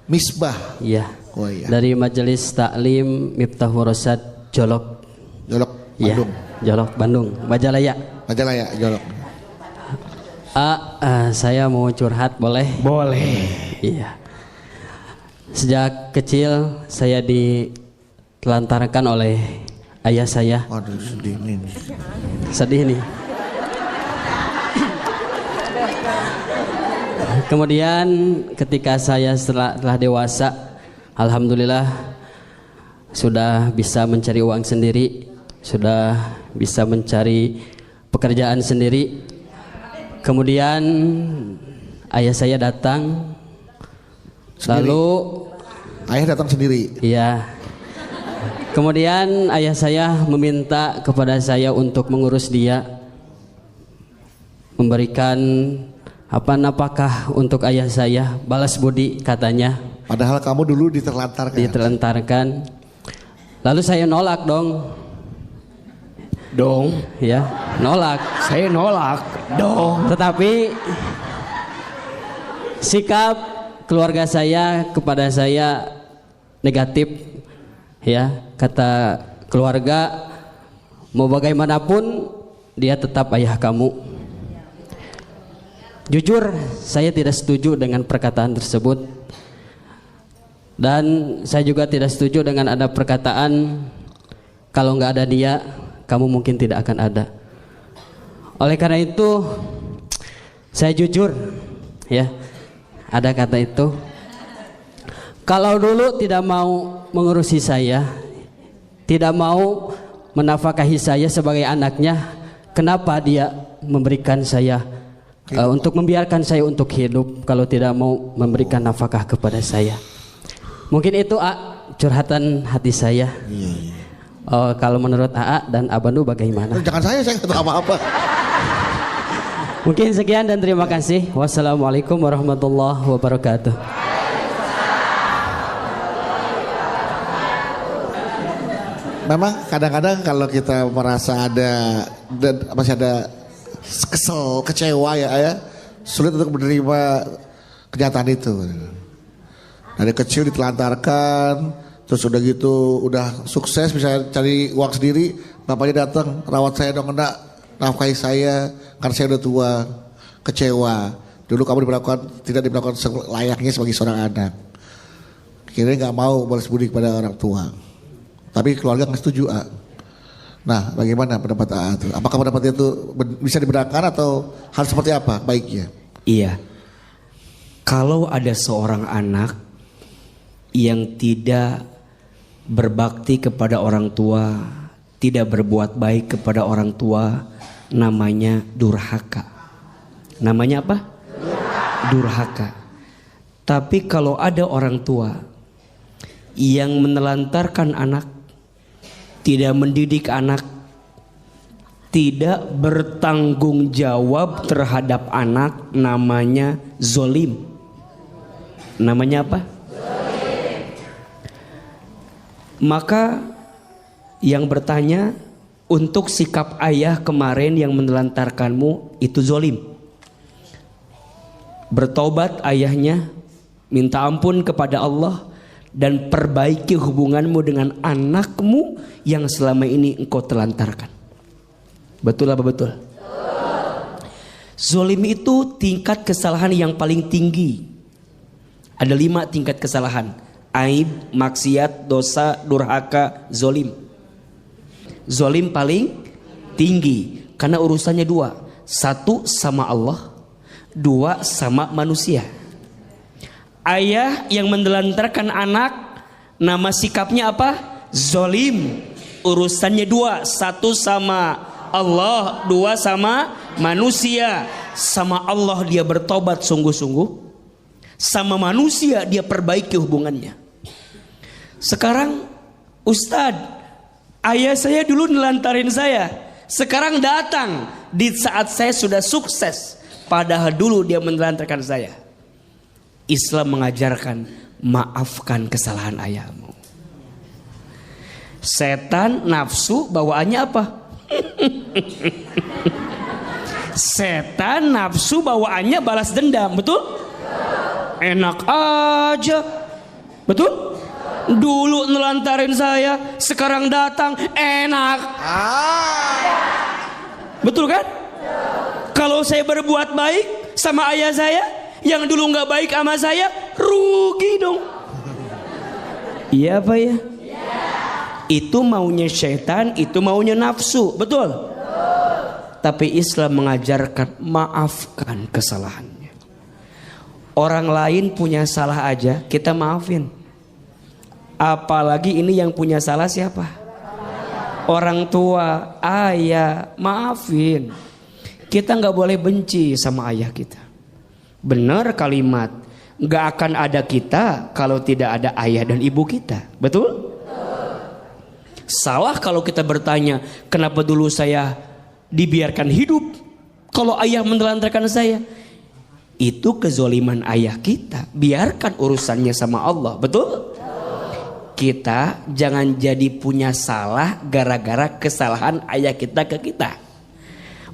Misbah. Iya. Oh iya. Dari Majelis Taklim Miftahul Rosyad Jolok. Jolok, Bandung. Iya, Jolok, Bandung, Majalaya. Majalaya, Jolok. Saya mau curhat, boleh? Boleh. Iya. Sejak kecil saya ditelantarkan oleh ayah saya. Waduh, sedih nih. Sedih nih. Kemudian ketika saya telah dewasa, alhamdulillah sudah bisa mencari uang sendiri, sudah bisa mencari pekerjaan sendiri. Kemudian ayah saya datang. Sendiri? Lalu Ayah datang sendiri. iya. Kemudian ayah saya meminta kepada saya untuk mengurus dia, memberikan nafkah untuk ayah saya, balas budi katanya. Padahal kamu dulu diterlantarkan. Lalu saya nolak dong, ya, nolak. Saya nolak dong. Tetapi sikap keluarga saya kepada saya negatif, ya. Kata keluarga, mau bagaimanapun dia tetap ayah kamu. Jujur, saya tidak setuju dengan perkataan tersebut. Dan saya juga tidak setuju dengan ada perkataan, kalau nggak ada dia, kamu mungkin tidak akan ada. Oleh karena itu, saya jujur, ya, ada kata itu. Kalau dulu tidak mau mengurusi saya, tidak mau menafkahi saya sebagai anaknya, kenapa dia memberikan saya untuk membiarkan saya untuk hidup kalau tidak mau memberikan nafkah kepada saya? Mungkin itu curhatan hati saya. Kalau menurut AA dan Abanu bagaimana? Jangan saya nggak tahu apa-apa. Mungkin sekian dan terima kasih. Wassalamualaikum warahmatullahi wabarakatuh. Memang kadang-kadang kalau kita merasa masih ada kesel, kecewa ya, sulit untuk menerima kenyataan itu. Dari kecil ditelantarkan, terus udah gitu, udah sukses bisa cari uang sendiri, bapaknya datang, rawat saya dong, enggak, nafkahi saya, karena saya udah tua, kecewa. Dulu kamu tidak diperlakukan layaknya sebagai seorang anak. Kira-kira nggak mau balas budi kepada orang tua. Tapi keluarga nggak setuju, A. Nah, bagaimana pendapat A itu? Apakah pendapatnya itu bisa dibenarkan atau harus seperti apa baiknya? Iya. Kalau ada seorang anak yang tidak berbakti kepada orang tua, tidak berbuat baik kepada orang tua, namanya durhaka. Namanya apa? Durhaka. Tapi kalau ada orang tua yang menelantarkan anak, tidak mendidik anak, tidak bertanggung jawab terhadap anak, namanya zolim. Namanya apa? Zolim. Maka yang bertanya, untuk sikap ayah kemarin yang menelantarkanmu itu zolim. Bertobat ayahnya, minta ampun kepada Allah, dan perbaiki hubunganmu dengan anakmu yang selama ini engkau telantarkan. Betul apa betul? Zolim itu tingkat kesalahan yang paling tinggi. Ada 5 tingkat kesalahan: aib, maksiat, dosa, durhaka, zolim. Zolim paling tinggi karena urusannya 2. 1 sama Allah, 2 sama manusia. Ayah yang menelantarkan anak, nama sikapnya apa? Zolim. Urusannya 2, 1 sama Allah, 2 sama manusia. Sama Allah dia bertobat sungguh-sungguh, sama manusia dia perbaiki hubungannya. Sekarang, Ustadz, ayah saya dulu nelantarin saya, sekarang datang di saat saya sudah sukses, padahal dulu dia menelantarkan saya. Islam mengajarkan, maafkan kesalahan ayahmu. Setan nafsu bawaannya apa? Setan nafsu bawaannya balas dendam, betul? Enak aja, betul? Dulu nelantarin saya, sekarang datang, enak. Betul kan? Kalau saya berbuat baik sama ayah saya, yang dulu nggak baik sama saya, rugi dong. Iya apa ya? Itu maunya syaitan, itu maunya nafsu, betul? Tapi Islam mengajarkan maafkan kesalahannya. Orang lain punya salah aja kita maafin. Apalagi ini yang punya salah siapa? Orang tua, ayah, maafin. Kita nggak boleh benci sama ayah kita. Benar kalimat, nggak akan ada kita kalau tidak ada ayah dan ibu kita, betul? Salah kalau kita bertanya, kenapa dulu saya dibiarkan hidup kalau ayah menelantarkan saya? Itu kezoliman ayah kita. Biarkan urusannya sama Allah, betul? Kita jangan jadi punya salah gara-gara kesalahan ayah kita ke kita.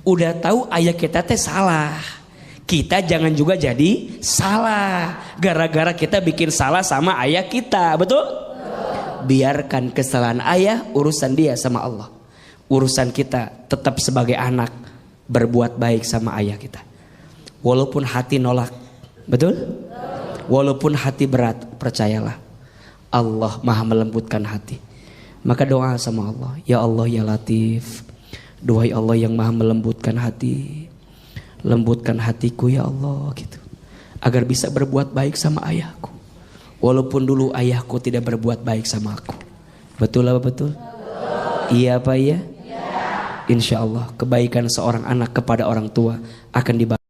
Udah tahu ayah kita teh salah, kita jangan juga jadi salah gara-gara kita bikin salah sama ayah kita, betul? Biarkan kesalahan ayah, urusan dia sama Allah. Urusan kita tetap sebagai anak berbuat baik sama ayah kita. Walaupun hati nolak, betul? Walaupun hati berat, percayalah Allah maha melembutkan hati. Maka doa sama Allah, ya Allah ya Latif, duhai Allah yang maha melembutkan hati, lembutkan hatiku ya Allah gitu, agar bisa berbuat baik sama ayahku. Walaupun dulu ayahku tidak berbuat baik sama aku. Betul apa betul? Iya apa iya? Insya Allah kebaikan seorang anak kepada orang tua akan dibalas